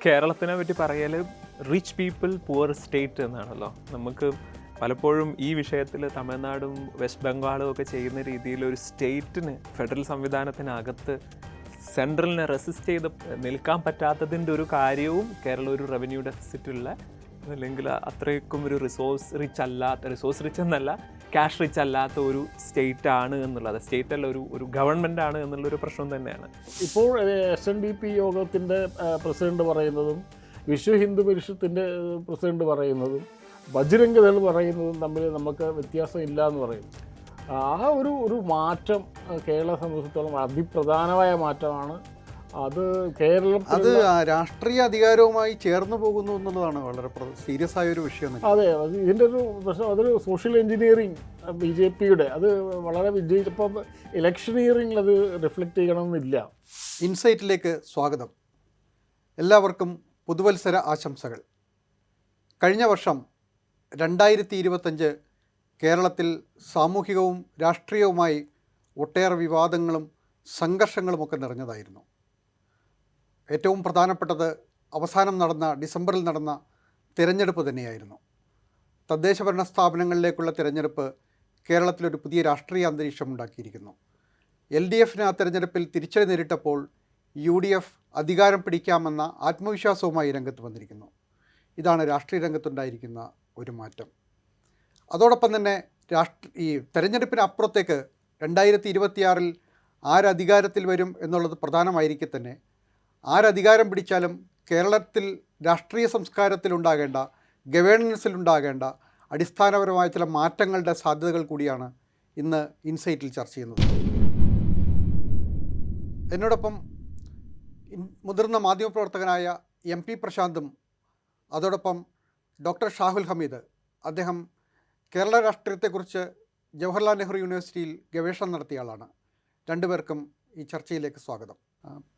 കേരളത്തിനെ പറ്റി പറയൽ റിച്ച് പീപ്പിൾ പുവർ സ്റ്റേറ്റ് എന്നാണല്ലോ. നമുക്ക് പലപ്പോഴും ഈ വിഷയത്തിൽ തമിഴ്നാടും വെസ്റ്റ് ബംഗാളും ഒക്കെ ചെയ്യുന്ന രീതിയിൽ ഒരു സ്റ്റേറ്റിന് ഫെഡറൽ സംവിധാനത്തിനകത്ത് സെൻട്രലിനെ റെസിസ്റ്റ് ചെയ്ത് നിൽക്കാൻ പറ്റാത്തതിൻ്റെ ഒരു കാര്യവും കേരളം ഒരു റവന്യൂ ഡെഫിസിറ്റുള്ള അല്ലെങ്കിൽ അത്രയ്ക്കും ഒരു റിസോഴ്സ് റിച്ച് എന്നല്ല ക്യാഷ് റിച്ച് അല്ലാത്ത ഒരു സ്റ്റേറ്റ് ആണ് എന്നുള്ളത്, സ്റ്റേറ്റ് അല്ല ഒരു ഗവൺമെൻറ് ആണ് എന്നുള്ളൊരു പ്രശ്നം തന്നെയാണ്. ഇപ്പോൾ SNDP യോഗത്തിൻ്റെ പ്രസിഡന്റ് പറയുന്നതും വിശ്വ ഹിന്ദു പരിഷത്തിൻ്റെ പ്രസിഡന്റ് പറയുന്നതും ബജ്രംഗ് ദൾ പറയുന്നതും തമ്മിൽ നമുക്ക് വ്യത്യാസം ഇല്ല എന്ന് പറയുന്നു. ആ ഒരു മാറ്റം കേരള സംബന്ധിച്ചിടത്തോളം അതിപ്രധാനമായ മാറ്റമാണ്. അത് കേരളം അത് രാഷ്ട്രീയ അധികാരവുമായി ചേർന്ന് പോകുന്നു എന്നുള്ളതാണ് വളരെ സീരിയസ് ആയ ഒരു വിഷയം. അതെ, ഇതിൻ്റെ ഒരു പ്രശ്നം അതൊരു സോഷ്യൽ എഞ്ചിനീയറിങ് BJPയുടെ അത് വളരെ വിജയിച്ചപ്പം ഇലക്ഷനിയറിംഗിൽ അത് റിഫ്ലക്റ്റ് ചെയ്യണമെന്നില്ല. ഇൻസൈറ്റിലേക്ക് സ്വാഗതം. എല്ലാവർക്കും പുതുവത്സര ആശംസകൾ. കഴിഞ്ഞ വർഷം 2025 കേരളത്തിൽ സാമൂഹികവും രാഷ്ട്രീയവുമായി ഒട്ടേറെ വിവാദങ്ങളും സംഘർഷങ്ങളുമൊക്കെ നിറഞ്ഞതായിരുന്നു. ഏറ്റവും പ്രധാനപ്പെട്ടത് അവസാനം നടന്ന ഡിസംബറിൽ നടന്ന തിരഞ്ഞെടുപ്പ് തന്നെയായിരുന്നു. തദ്ദേശഭരണ സ്ഥാപനങ്ങളിലേക്കുള്ള തിരഞ്ഞെടുപ്പ് കേരളത്തിലൊരു പുതിയ രാഷ്ട്രീയ അന്തരീക്ഷം ഉണ്ടാക്കിയിരിക്കുന്നു. LDF ആ തിരഞ്ഞെടുപ്പിൽ തിരിച്ചടി നേരിട്ടപ്പോൾ UDF അധികാരം പിടിക്കാമെന്ന ആത്മവിശ്വാസവുമായി രംഗത്ത് വന്നിരിക്കുന്നു. ഇതാണ് രാഷ്ട്രീയ രംഗത്തുണ്ടായിരിക്കുന്ന ഒരു മാറ്റം. അതോടൊപ്പം തന്നെ ഈ തെരഞ്ഞെടുപ്പിന് അപ്പുറത്തേക്ക് 2026 ആരധികാരത്തിൽ വരും എന്നുള്ളത് പ്രധാനമായിരിക്കെ തന്നെ ആരധികാരം പിടിച്ചാലും കേരളത്തിൽ രാഷ്ട്രീയ സംസ്കാരത്തിലുണ്ടാകേണ്ട ഗവേണൻസിലുണ്ടാകേണ്ട അടിസ്ഥാനപരമായ ചില മാറ്റങ്ങളുടെ സാധ്യതകൾ കൂടിയാണ് ഇന്ന് ഇൻസൈറ്റിൽ ചർച്ച ചെയ്യുന്നത്. എന്നോടൊപ്പം മുതിർന്ന മാധ്യമപ്രവർത്തകനായ MP പ്രശാന്തും അതോടൊപ്പം ഡോക്ടർ ഷാഹുൽ ഹമീദ്, അദ്ദേഹം കേരള രാഷ്ട്രീയത്തെക്കുറിച്ച് ജവഹർലാൽ നെഹ്റു യൂണിവേഴ്സിറ്റിയിൽ ഗവേഷണം നടത്തിയ ആളാണ്. രണ്ടുപേർക്കും ഈ ചർച്ചയിലേക്ക് സ്വാഗതം.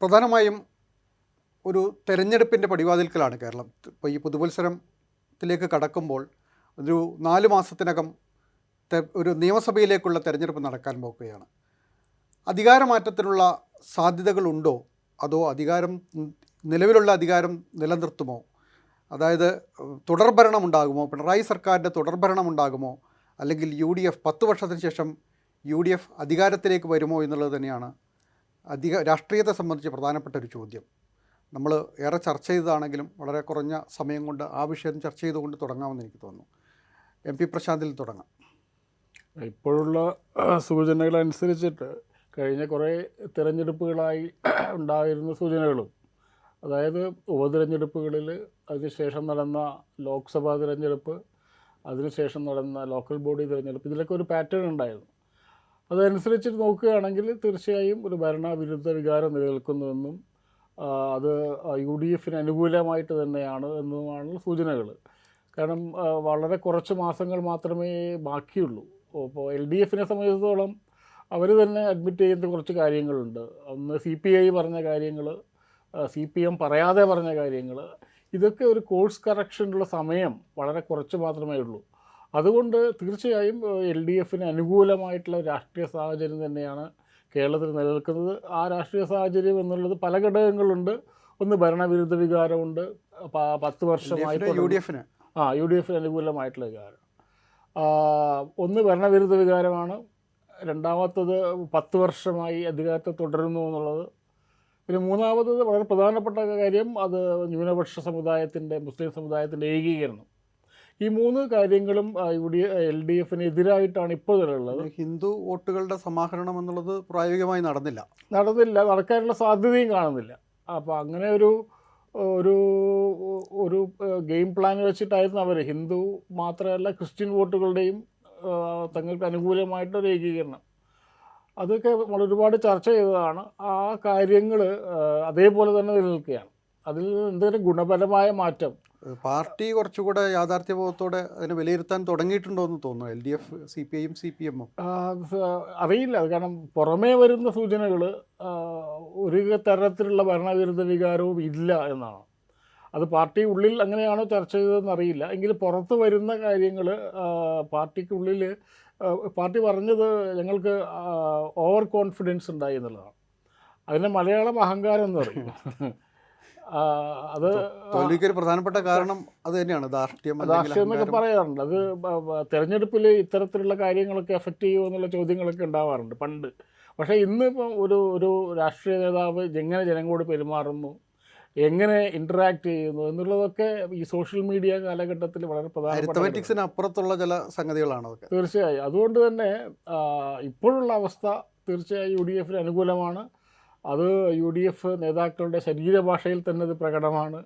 പ്രധാനമായും ഒരു തെരഞ്ഞെടുപ്പിൻ്റെ പടിവാതിൽക്കലാണ് കേരളം. ഇപ്പോൾ ഈ പുതുവത്സരത്തിലേക്ക് കടക്കുമ്പോൾ ഒരു 4 മാസത്തിനകം ഒരു നിയമസഭയിലേക്കുള്ള തെരഞ്ഞെടുപ്പ് നടക്കാൻ പോകുകയാണ്. അധികാരമാറ്റത്തിനുള്ള സാധ്യതകളുണ്ടോ, അതോ നിലവിലുള്ള അധികാരം നിലനിർത്തുമോ? അതായത് തുടർഭരണം ഉണ്ടാകുമോ, പിണറായി സർക്കാരിൻ്റെ തുടർഭരണം ഉണ്ടാകുമോ, അല്ലെങ്കിൽ UDF 10 വർഷത്തിന് ശേഷം UDF അധികാരത്തിലേക്ക് വരുമോ എന്നുള്ളത് തന്നെയാണ് രാഷ്ട്രീയത്തെ സംബന്ധിച്ച് പ്രധാനപ്പെട്ട ഒരു ചോദ്യം. നമ്മൾ ഏറെ ചർച്ച ചെയ്തതാണെങ്കിലും വളരെ കുറഞ്ഞ സമയം കൊണ്ട് ആ വിഷയം ചർച്ച ചെയ്തുകൊണ്ട് തുടങ്ങാമെന്ന് എനിക്ക് തോന്നുന്നു. MP പ്രശാന്തിൽ തുടങ്ങാം. ഇപ്പോഴുള്ള സൂചനകളനുസരിച്ചിട്ട് കഴിഞ്ഞ കുറേ തിരഞ്ഞെടുപ്പുകളായി ഉണ്ടായിരുന്ന സൂചനകളും, അതായത് ഉപതിരഞ്ഞെടുപ്പുകളിൽ, അതിനുശേഷം നടന്ന ലോക്സഭാ തിരഞ്ഞെടുപ്പ്, അതിനുശേഷം നടന്ന ലോക്കൽ ബോഡി തിരഞ്ഞെടുപ്പ്, ഇതിലൊക്കെ ഒരു പാറ്റേൺ ഉണ്ടായിരുന്നു. അതനുസരിച്ച് നോക്കുകയാണെങ്കിൽ തീർച്ചയായും ഒരു ഭരണവിരുദ്ധ വികാരം നിലനിൽക്കുന്നുവെന്നും അത് UDFന് അനുകൂലമായിട്ട് തന്നെയാണ് എന്നുമാണ് സൂചനകൾ. കാരണം വളരെ കുറച്ച് മാസങ്ങൾ മാത്രമേ ബാക്കിയുള്ളൂ. ഇപ്പോൾ LDFനെ സംബന്ധിച്ചിടത്തോളം അവർ തന്നെ അഡ്മിറ്റ് ചെയ്യുന്ന കുറച്ച് കാര്യങ്ങളുണ്ട്. ഒന്ന് CPI പറഞ്ഞ കാര്യങ്ങൾ, CPM പറയാതെ പറഞ്ഞ കാര്യങ്ങൾ, ഇതൊക്കെ ഒരു കോഴ്സ് കറക്ഷനുള്ള സമയം വളരെ കുറച്ച് മാത്രമേ ഉള്ളൂ. അതുകൊണ്ട് തീർച്ചയായും LDFന് അനുകൂലമായിട്ടുള്ള രാഷ്ട്രീയ സാഹചര്യം തന്നെയാണ് കേരളത്തിൽ നിലനിൽക്കുന്നത്. ആ രാഷ്ട്രീയ സാഹചര്യം എന്നുള്ളത് പല ഘടകങ്ങളുണ്ട്. ഒന്ന് ഭരണവിരുദ്ധ വികാരമുണ്ട്, 10 വർഷമായിട്ട് UDFന് അനുകൂലമായിട്ടുള്ള വികാരം. ഒന്ന് ഭരണവിരുദ്ധ വികാരമാണ്. രണ്ടാമത്തത് 10 വർഷമായി അധികാരത്തെ തുടരുന്നു എന്നുള്ളത്. പിന്നെ മൂന്നാമത്തത് വളരെ പ്രധാനപ്പെട്ട കാര്യം, അത് ന്യൂനപക്ഷ സമുദായത്തിൻ്റെ, മുസ്ലിം സമുദായത്തിൻ്റെ ഏകീകരണം. ഈ 3 കാര്യങ്ങളും LDFന് എതിരായിട്ടാണ് ഇപ്പോൾ ഉള്ളത്. ഹിന്ദു വോട്ടുകളുടെ സമാഹരണം എന്നുള്ളത് പ്രായോഗികമായി നടന്നില്ല, നടക്കാനുള്ള സാധ്യതയും കാണുന്നില്ല. അപ്പോൾ അങ്ങനെ ഒരു ഗെയിം പ്ലാൻ വെച്ചിട്ടായിരുന്നു അവർ ഹിന്ദു മാത്രമല്ല ക്രിസ്ത്യൻ വോട്ടുകളുടെയും തങ്ങൾക്ക് അനുകൂലമായിട്ടൊരു ഏകീകരണം. അതൊക്കെ ഒരുപാട് ചർച്ച ചെയ്തതാണ്. ആ കാര്യങ്ങൾ അതേപോലെ തന്നെ നിലനിൽക്കുകയാണ്. അതിൽ എന്തെങ്കിലും ഗുണപരമായ മാറ്റം പാർട്ടി കുറച്ചുകൂടെ യാഥാർത്ഥ്യബോധത്തോടെ അതിനെ വിലയിരുത്താൻ തുടങ്ങിയിട്ടുണ്ടോ എന്ന് തോന്നുന്നു. LDF, CPIയും CPM അറിയില്ല. കാരണം പുറമേ വരുന്ന സൂചനകൾ ഒരു തരത്തിലുള്ള ഭരണവിരുദ്ധ വികാരവും ഇല്ല എന്നാണ്. അത് പാർട്ടി ഉള്ളിൽ അങ്ങനെയാണോ ചർച്ച ചെയ്തതെന്ന് അറിയില്ല. എങ്കിലും പുറത്ത് വരുന്ന കാര്യങ്ങൾ പാർട്ടിക്കുള്ളിൽ പാർട്ടി പറഞ്ഞത് ഞങ്ങൾക്ക് ഓവർ കോൺഫിഡൻസ് ഉണ്ടായി എന്നുള്ളതാണ്. അതിനെ മലയാളം അഹങ്കാരം എന്ന് പറയും. അത് തോൽവിക്ക് ഒരു പ്രധാനപ്പെട്ട കാരണം അത് തന്നെയാണ്, ധാർഷ്ട്യം അല്ലെങ്കിൽ രാഷ്ട്രീയം എന്നൊക്കെ അഹങ്കാരം. പറയാറുണ്ട്. അത് തെരഞ്ഞെടുപ്പിൽ ഇത്തരത്തിലുള്ള കാര്യങ്ങളൊക്കെ എഫക്റ്റ് ചെയ്യുമോ എന്നുള്ള ചോദ്യങ്ങളൊക്കെ ഉണ്ടാവാറുണ്ട് പണ്ട്. പക്ഷേ ഇന്നിപ്പം ഒരു രാഷ്ട്രീയ നേതാവ് എങ്ങനെ ജനങ്ങളോട് പെരുമാറുന്നു, എങ്ങനെ ഇൻറ്ററാക്ട് ചെയ്യുന്നു എന്നുള്ളതൊക്കെ ഈ സോഷ്യൽ മീഡിയ കാലഘട്ടത്തിൽ വളരെ പ്രധാനപ്പെട്ട കാര്യമാണ്. അരിത്തമെറ്റിക്സിന് അപ്പുറത്തുള്ള ചില സംഗതികളാണ് അതൊക്കെ. തീർച്ചയായും. അതുകൊണ്ട് തന്നെ ഇപ്പോഴുള്ള അവസ്ഥ തീർച്ചയായും UDF അനുകൂലമാണ്. അത് UDF നേതാക്കളുടെ ശരീരഭാഷയിൽ തന്നെ അത് പ്രകടമാണ്.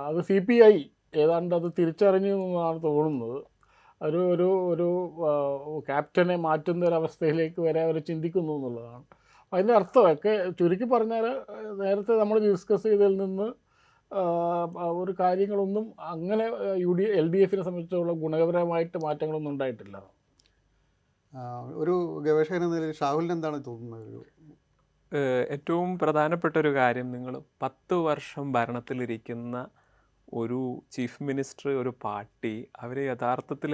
അത് CPI ഏതാണ്ട് അത് തിരിച്ചറിഞ്ഞു എന്നാണ് തോന്നുന്നത്. ഒരു ഒരു ഒരു ക്യാപ്റ്റനെ മാറ്റുന്ന ഒരവസ്ഥയിലേക്ക് വരെ അവർ ചിന്തിക്കുന്നു എന്നുള്ളതാണ്. അതിൻ്റെ അർത്ഥമൊക്കെ ചുരുക്കി പറഞ്ഞാൽ, നേരത്തെ നമ്മൾ ഡിസ്കസ് ചെയ്തതിൽ നിന്ന് ഒരു കാര്യങ്ങളൊന്നും അങ്ങനെ LDFനെ സംബന്ധിച്ചുള്ള ഗുണകരമായിട്ട് മാറ്റങ്ങളൊന്നും ഉണ്ടായിട്ടില്ല. ഒരു ഗവേഷകൻ എന്ന നിലയിൽ ഷാഹുലിന് എന്താണ് തോന്നുന്നത്? ഏറ്റവും പ്രധാനപ്പെട്ട ഒരു കാര്യം, നിങ്ങൾ 10 വർഷം ഭരണത്തിലിരിക്കുന്ന ഒരു ചീഫ് മിനിസ്റ്റർ, ഒരു പാർട്ടി, അവർ യഥാർത്ഥത്തിൽ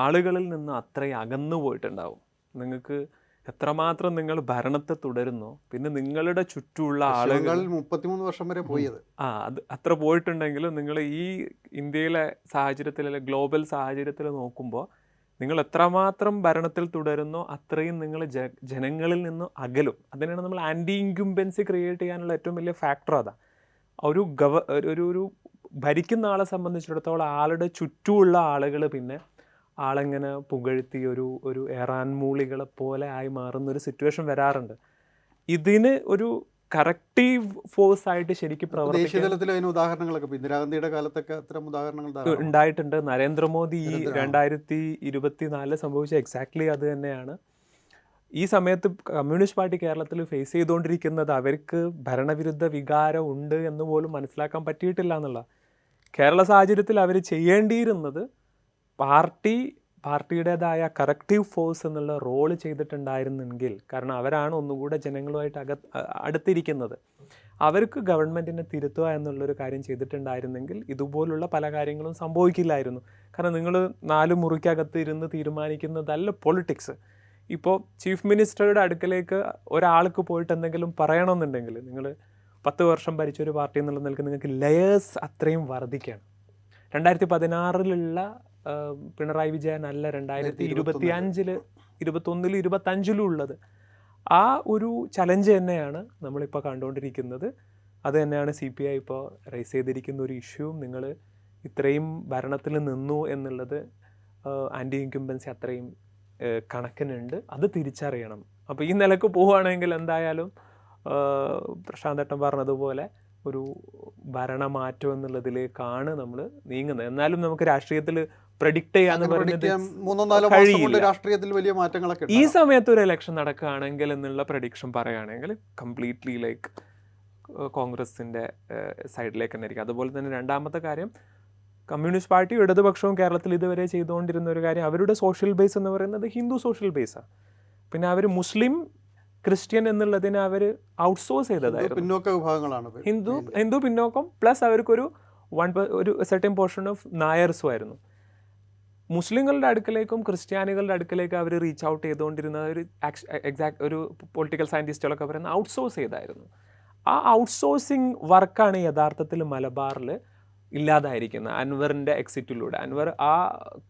ആളുകളിൽ നിന്ന് അത്രയും അകന്നു പോയിട്ടുണ്ടാവും. നിങ്ങൾക്ക് എത്രമാത്രം നിങ്ങൾ ഭരണത്തെ തുടരുന്നോ, പിന്നെ നിങ്ങളുടെ ചുറ്റുമുള്ള ആളുകൾ 33 വർഷം വരെ പോയത് അത് അത്ര പോയിട്ടുണ്ടെങ്കിലും നിങ്ങൾ ഈ ഇന്ത്യയിലെ സാഹചര്യത്തിൽ, അല്ലെങ്കിൽ ഗ്ലോബൽ സാഹചര്യത്തിൽ നോക്കുമ്പോൾ നിങ്ങൾ എത്രമാത്രം ഭരണത്തിൽ തുടരുന്നോ അത്രയും നിങ്ങൾ ജനങ്ങളിൽ നിന്ന് അകലും. അതിനാണ് നമ്മൾ ആൻറ്റി ഇൻക്യുംബൻസി ക്രിയേറ്റ് ചെയ്യാനുള്ള ഏറ്റവും വലിയ ഫാക്ടർ അതാ. ഒരു ഭരിക്കുന്ന ആളെ സംബന്ധിച്ചിടത്തോളം ആളുടെ ചുറ്റുമുള്ള ആളുകൾ പിന്നെ ആളെങ്ങനെ പുകഴ്ത്തി ഒരു ഏറാൻമൂളികളെ പോലെ ആയി മാറുന്ന ഒരു സിറ്റുവേഷൻ വരാറുണ്ട്. ഇതിന് ഒരു കറക്റ്റീവ് ഫോഴ്സ് ആയിട്ട് ശരിക്കും ദേശീയ തലത്തിൽ അതിന് ഉദാഹരണങ്ങളൊക്കെ ഇന്ദിരാഗാന്ധിയുടെ കാലത്തൊക്കെ അത്തരം ഉദാഹരണങ്ങൾ ഉണ്ടായിട്ടുണ്ട്. നരേന്ദ്രമോദി ഈ 2024 സംഭവിച്ച എക്സാക്ട്ലി അത് തന്നെയാണ്. ഈ സമയത്ത് കമ്മ്യൂണിസ്റ്റ് പാർട്ടി കേരളത്തിൽ ഫേസ് ചെയ്തുകൊണ്ടിരിക്കുന്നത് അവർക്ക് ഭരണവിരുദ്ധ വികാരം ഉണ്ട് എന്ന് പോലും മനസ്സിലാക്കാൻ പറ്റിയിട്ടില്ല എന്നുള്ള. കേരള സാഹചര്യത്തിൽ അവർ ചെയ്യേണ്ടിയിരുന്നത് പാർട്ടിയുടേതായ കറക്റ്റീവ് ഫോഴ്സ് എന്നുള്ള റോള് ചെയ്തിട്ടുണ്ടായിരുന്നെങ്കിൽ, കാരണം അവരാണ് ഒന്നുകൂടെ ജനങ്ങളുമായിട്ട് അടുത്തിരിക്കുന്നത്, അവർക്ക് ഗവൺമെൻറ്റിനെ തിരുത്തുക എന്നുള്ളൊരു കാര്യം ചെയ്തിട്ടുണ്ടായിരുന്നെങ്കിൽ ഇതുപോലുള്ള പല കാര്യങ്ങളും സംഭവിക്കില്ലായിരുന്നു. കാരണം നിങ്ങൾ 4 മുറിക്കകത്ത് ഇരുന്ന് തീരുമാനിക്കുന്നതല്ല പൊളിറ്റിക്സ്. ഇപ്പോൾ ചീഫ് മിനിസ്റ്ററുടെ അടുക്കലേക്ക് ഒരാൾക്ക് പോയിട്ട് എന്തെങ്കിലും പറയണമെന്നുണ്ടെങ്കിൽ, നിങ്ങൾ 10 വർഷം ഭരിച്ചൊരു പാർട്ടി എന്നുള്ള നിലയ്ക്ക് നിങ്ങൾക്ക് ലെയേഴ്സ് അത്രയും വർദ്ധിക്കുകയാണ്. 2016 പിണറായി വിജയൻ അല്ല 2025, 21, 25 ഉള്ളത്. ആ ഒരു ചലഞ്ച് തന്നെയാണ് നമ്മളിപ്പോൾ കണ്ടുകൊണ്ടിരിക്കുന്നത്. അത് തന്നെയാണ് CPI ഇപ്പോൾ റൈസ് ചെയ്തിരിക്കുന്ന ഒരു ഇഷ്യൂവും. നിങ്ങൾ ഇത്രയും ഭരണത്തിൽ നിന്നു എന്നുള്ളത് ആൻറ്റി ഇൻക്യുംബൻസി അത്രയും കണക്കിനുണ്ട്, അത് തിരിച്ചറിയണം. അപ്പോൾ ഈ നിലക്ക് പോവുകയാണെങ്കിൽ എന്തായാലും പ്രശാന്തേട്ടൻ പറഞ്ഞതുപോലെ ഒരു ഭരണമാറ്റം എന്നുള്ളതിലേക്കാണ് നമ്മൾ നീങ്ങുന്നത്. എന്നാലും നമുക്ക് രാഷ്ട്രീയത്തിൽ പ്രെഡിക്റ്റ് ചെയ്യാന്ന് പറയുന്നത് 3-4 മാസം കൊണ്ട് രാഷ്ട്രീയത്തിൽ വലിയ മാറ്റങ്ങളൊക്കെ ഈ സമയത്ത് ഒരു ഇലക്ഷൻ നടക്കുകയാണെങ്കിൽ എന്നുള്ള പ്രഡിക്ഷൻ പറയുകയാണെങ്കിൽ കംപ്ലീറ്റ്ലി ലൈക്ക് കോൺഗ്രസിൻ്റെ സൈഡിലേക്ക് തന്നെ ആയിരിക്കും. അതുപോലെ തന്നെ രണ്ടാമത്തെ കാര്യം, കമ്മ്യൂണിസ്റ്റ് പാർട്ടി ഇടതുപക്ഷവും കേരളത്തിൽ ഇതുവരെ ചെയ്തുകൊണ്ടിരുന്ന ഒരു കാര്യം, അവരുടെ സോഷ്യൽ ബേസ് എന്ന് പറയുന്നത് ഹിന്ദു സോഷ്യൽ ബേസാണ്. പിന്നെ അവർ മുസ്ലിം ക്രിസ്ത്യൻ എന്നുള്ളതിനെ അവർ ഔട്ട്സോഴ്സ് ചെയ്തതായിരുന്നു. പിന്നോക്ക വിഭാഗങ്ങളാണ് ഹിന്ദു പിന്നോക്കം, പ്ലസ് അവർക്കൊരു ഒരു സെർട്ടൻ പോർഷൻ ഓഫ് നായർസും ആയിരുന്നു. മുസ്ലിങ്ങളുടെ അടുക്കലേക്കും ക്രിസ്ത്യാനികളുടെ അടുക്കലേക്കും അവർ റീച്ച് ഔട്ട് ചെയ്തുകൊണ്ടിരുന്ന ഒരു പൊളിറ്റിക്കൽ സയൻറ്റിസ്റ്റുകളൊക്കെ പറയുന്ന ഔട്ട്സോഴ്സ് ചെയ്തായിരുന്നു. ആ ഔട്ട്സോഴ്സിങ് വർക്കാണ് യഥാർത്ഥത്തിൽ മലബാറിൽ ഇല്ലാതായിരിക്കുന്നത്. അൻവറിൻ്റെ എക്സിറ്റിലൂടെ അൻവർ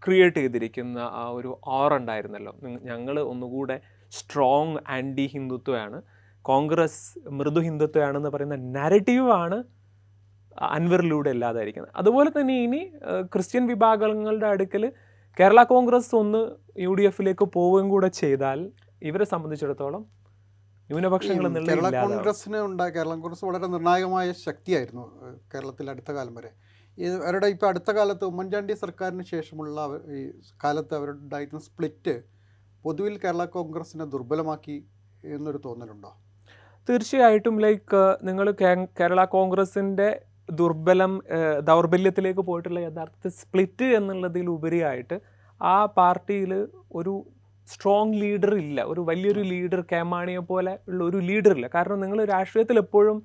ക്രിയേറ്റ് ചെയ്തിരിക്കുന്ന ആ ഒരു ഉണ്ടായിരുന്നല്ലോ, ഞങ്ങൾ ഒന്നുകൂടെ സ്ട്രോങ് ആൻറ്റി ഹിന്ദുത്വമാണ്, കോൺഗ്രസ് മൃദു ഹിന്ദുത്വമാണെന്ന് പറയുന്ന നാരറ്റീവാണ് അൻവറിലൂടെ ഇല്ലാതായിരിക്കുന്നത്. അതുപോലെ തന്നെ ഇനി ക്രിസ്ത്യൻ വിഭാഗങ്ങളുടെ അടുക്കൽ കേരള കോൺഗ്രസ് ഒന്ന് UDFിലേക്ക് പോവുകയും കൂടെ ചെയ്താൽ ഇവരെ സംബന്ധിച്ചിടത്തോളം ന്യൂനപക്ഷങ്ങൾ കേരള കോൺഗ്രസ് വളരെ നിർണായകമായ ശക്തിയായിരുന്നു കേരളത്തിൽ അടുത്ത കാലം വരെ. അവരുടെ ഇപ്പോൾ അടുത്ത കാലത്ത് ഉമ്മൻചാണ്ടി സർക്കാരിന് ശേഷമുള്ള ഈ കാലത്ത് അവരുണ്ടായിരുന്ന സ്പ്ലിറ്റ് പൊതുവിൽ കേരള കോൺഗ്രസിനെ ദുർബലമാക്കി എന്നൊരു തോന്നലുണ്ടോ? തീർച്ചയായിട്ടും. ലൈക്ക് നിങ്ങൾ കേരള കോൺഗ്രസിൻ്റെ ദൗർബല്യത്തിലേക്ക് പോയിട്ടുള്ള യഥാർത്ഥ സ്പ്ലിറ്റ് എന്നുള്ളതിലുപരിയായിട്ട് ആ പാർട്ടിയിൽ ഒരു സ്ട്രോങ് ലീഡർ ഇല്ല, ഒരു വലിയൊരു ലീഡർ മാണിയെ പോലെ ഉള്ള ഒരു ലീഡർ ഇല്ല. കാരണം നിങ്ങൾ രാഷ്ട്രീയത്തിൽ എപ്പോഴും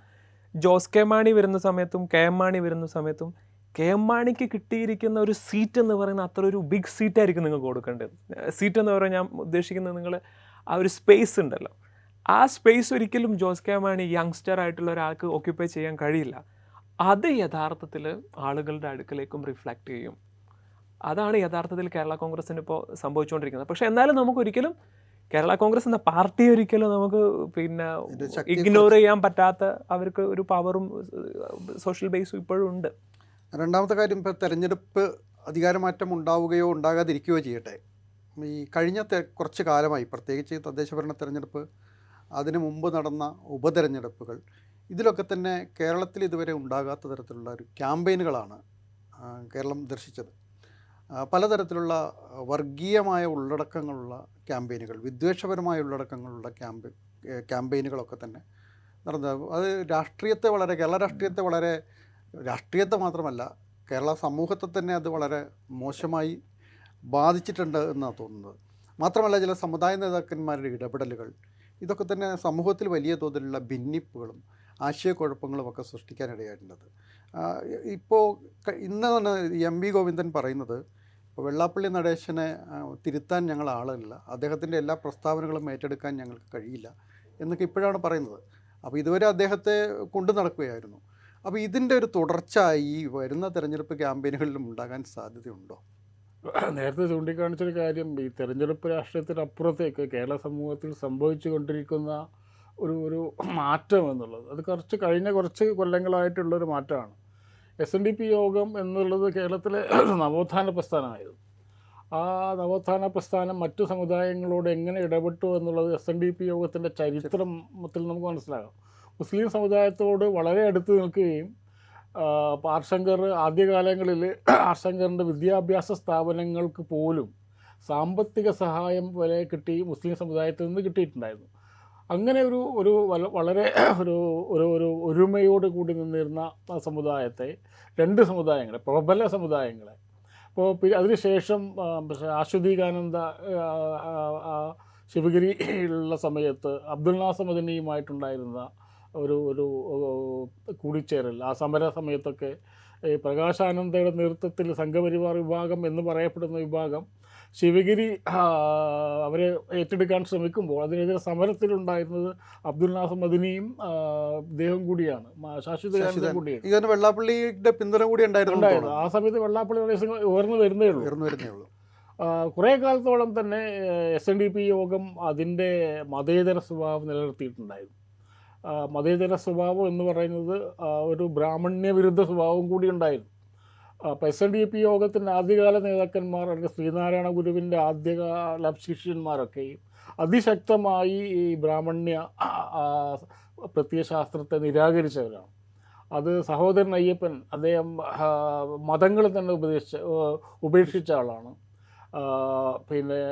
ജോസ് മാണി വരുന്ന സമയത്തും മാണി വരുന്ന സമയത്തും മാണിക്ക് കിട്ടിയിരിക്കുന്ന ഒരു സീറ്റ് എന്ന് പറയുന്ന അത്ര ഒരു ബിഗ് സീറ്റായിരിക്കും നിങ്ങൾക്ക് കൊടുക്കേണ്ടത്. സീറ്റ് എന്ന് പറയുന്നത് ഞാൻ ഉദ്ദേശിക്കുന്നത് നിങ്ങൾ ആ ഒരു സ്പേസ് ഉണ്ടല്ലോ, ആ സ്പേസ് ഒരിക്കലും ജോസ് കെ മാണി യങ്സ്റ്റർ ആയിട്ടുള്ള ഒരാൾക്ക് ഓക്യുപ്പൈ ചെയ്യാൻ കഴിയില്ല. അത് യഥാർത്ഥത്തിൽ ആളുകളുടെ അടുക്കലേക്കും റിഫ്ലക്റ്റ് ചെയ്യും. അതാണ് യഥാർത്ഥത്തിൽ കേരള കോൺഗ്രസ്സിന് ഇപ്പോൾ സംഭവിച്ചുകൊണ്ടിരിക്കുന്നത്. പക്ഷേ എന്നാലും നമുക്കൊരിക്കലും കേരള കോൺഗ്രസ് എന്ന പാർട്ടി ഒരിക്കലും നമുക്ക് പിന്നെ ഇഗ്നോർ ചെയ്യാൻ പറ്റാത്ത അവർക്ക് ഒരു പവറും സോഷ്യൽ ബേസും ഇപ്പോഴും ഉണ്ട്. രണ്ടാമത്തെ കാര്യം, ഇപ്പോൾ തെരഞ്ഞെടുപ്പ് അധികാരമാറ്റം ഉണ്ടാവുകയോ ഉണ്ടാകാതിരിക്കുകയോ ചെയ്യട്ടെ, ഈ കഴിഞ്ഞ കുറച്ച് കാലമായി, പ്രത്യേകിച്ച് തദ്ദേശഭരണ തെരഞ്ഞെടുപ്പ്, അതിനു മുമ്പ് നടന്ന ഉപതെരഞ്ഞെടുപ്പുകൾ, ഇതിലൊക്കെ തന്നെ കേരളത്തിൽ ഇതുവരെ ഉണ്ടാകാത്ത തരത്തിലുള്ള ഒരു ക്യാമ്പയിനുകളാണ് കേരളം ദർശിച്ചത്. പലതരത്തിലുള്ള വർഗീയമായ ഉള്ളടക്കങ്ങളുള്ള ക്യാമ്പയിനുകൾ, വിദ്വേഷപരമായ ഉള്ളടക്കങ്ങളുള്ള ക്യാമ്പയിനുകളൊക്കെ തന്നെ നടന്നത്. അത് രാഷ്ട്രീയത്തെ വളരെ, കേരള രാഷ്ട്രീയത്തെ മാത്രമല്ല കേരള സമൂഹത്തെ തന്നെ അത് വളരെ മോശമായി ബാധിച്ചിട്ടുണ്ട് എന്നാണ് തോന്നുന്നത്. മാത്രമല്ല ചില സമുദായ നേതാക്കന്മാരുടെ ഇടപെടലുകൾ, ഇതൊക്കെ തന്നെ സമൂഹത്തിൽ വലിയ തോതിലുള്ള ഭിന്നിപ്പുകളും ആശയക്കുഴപ്പങ്ങളും ഒക്കെ സൃഷ്ടിക്കാനിടയായിട്ടുണ്ട്. ഇപ്പോൾ ഇന്ന് തന്നെ എം വി ഗോവിന്ദൻ പറയുന്നത്, ഇപ്പോൾ വെള്ളാപ്പള്ളി നടേശനെ തിരുത്താൻ ഞങ്ങൾ ആളല്ല, അദ്ദേഹത്തിൻ്റെ എല്ലാ പ്രസ്താവനകളും ഏറ്റെടുക്കാൻ ഞങ്ങൾക്ക് കഴിയില്ല എന്നൊക്കെ ഇപ്പോഴാണ് പറയുന്നത്. അപ്പോൾ ഇതുവരെ അദ്ദേഹത്തെ കൊണ്ടു നടക്കുകയായിരുന്നു. അപ്പോൾ ഇതിൻ്റെ ഒരു തുടർച്ച ഈ വരുന്ന തെരഞ്ഞെടുപ്പ് ക്യാമ്പയിനുകളിലും ഉണ്ടാകാൻ സാധ്യതയുണ്ടോ? നേരത്തെ ചൂണ്ടിക്കാണിച്ചൊരു കാര്യം, ഈ തെരഞ്ഞെടുപ്പ് രാഷ്ട്രീയത്തിനപ്പുറത്തേക്ക് കേരള സമൂഹത്തിൽ സംഭവിച്ചു കൊണ്ടിരിക്കുന്ന ഒരു മാറ്റം എന്നുള്ളത്, അത് കഴിഞ്ഞ കുറച്ച് കൊല്ലങ്ങളായിട്ടുള്ളൊരു മാറ്റമാണ്. SNDP യോഗം എന്നുള്ളത് കേരളത്തിലെ നവോത്ഥാന പ്രസ്ഥാനമായിരുന്നു. ആ നവോത്ഥാന പ്രസ്ഥാനം മറ്റു സമുദായങ്ങളോട് എങ്ങനെ ഇടപെട്ടു എന്നുള്ളത് SNDP യോഗത്തിൻ്റെ ചരിത്രത്തിൽ നമുക്ക് മനസ്സിലാകാം. മുസ്ലിം സമുദായത്തോട് വളരെ അടുത്ത് നിൽക്കുകയും ആർശങ്കർ ആദ്യകാലങ്ങളിൽ ആർശങ്കറിൻ്റെ വിദ്യാഭ്യാസ സ്ഥാപനങ്ങൾക്ക് പോലും സാമ്പത്തിക സഹായം വരെ മുസ്ലിം സമുദായത്തിൽ നിന്ന് കിട്ടിയിട്ടുണ്ടായിരുന്നു. അങ്ങനെ വളരെ ഒരുമയോട് കൂടി നിന്നിരുന്ന സമുദായത്തെ, രണ്ട് സമുദായങ്ങളെ, പ്രബല സമുദായങ്ങളെ, അപ്പോൾ അതിനുശേഷം ആശ്വതീകാനന്ദ ശിവഗിരിയിലുള്ള സമയത്ത് അബ്ദുൽ നാസർ മദനിയുമായിട്ടുണ്ടായിരുന്ന ഒരു കൂടിച്ചേരൽ, ആ സമര സമയത്തൊക്കെ ഈ പ്രകാശാനന്ദയുടെ നേതൃത്വത്തിൽ സംഘപരിവാർ വിഭാഗം എന്ന് പറയപ്പെടുന്ന വിഭാഗം ശിവഗിരി അവരെ ഏറ്റെടുക്കാൻ ശ്രമിക്കുമ്പോൾ അതിനെതിരെ സമരത്തിലുണ്ടായിരുന്നത് അബ്ദുൽ നാസർ മദനിയും ഇദ്ദേഹം കൂടിയാണ്, ശാശ്വത കൂടിയാണ്. വെള്ളാപ്പള്ളിയുടെ പിന്തുണ കൂടി ഉണ്ടായിരുന്നു. ആ സമയത്ത് വെള്ളാപ്പള്ളി ഉയർന്നു വരുന്നേ ഉള്ളൂ. കുറേ കാലത്തോളം തന്നെ SNDP യോഗം അതിൻ്റെ മതേതര സ്വഭാവം നിലനിർത്തിയിട്ടുണ്ടായിരുന്നു. മതേതര സ്വഭാവം എന്ന് പറയുന്നത് ഒരു ബ്രാഹ്മണ്യ വിരുദ്ധ സ്വഭാവം കൂടി ഉണ്ടായിരുന്നു. അപ്പോൾ SNDP യോഗത്തിൻ്റെ ആദ്യകാല നേതാക്കന്മാർ, അല്ലെങ്കിൽ ശ്രീനാരായണ ഗുരുവിൻ്റെ ആദ്യകാല ശിഷ്യന്മാരൊക്കെയും അതിശക്തമായി ഈ ബ്രാഹ്മണ്യ പ്രത്യയശാസ്ത്രത്തെ നിരാകരിച്ചവരാണ്. അത് സഹോദരൻ അയ്യപ്പൻ, അദ്ദേഹം മതങ്ങൾ തന്നെ ഉപേക്ഷിച്ച ആളാണ്. പിന്നെ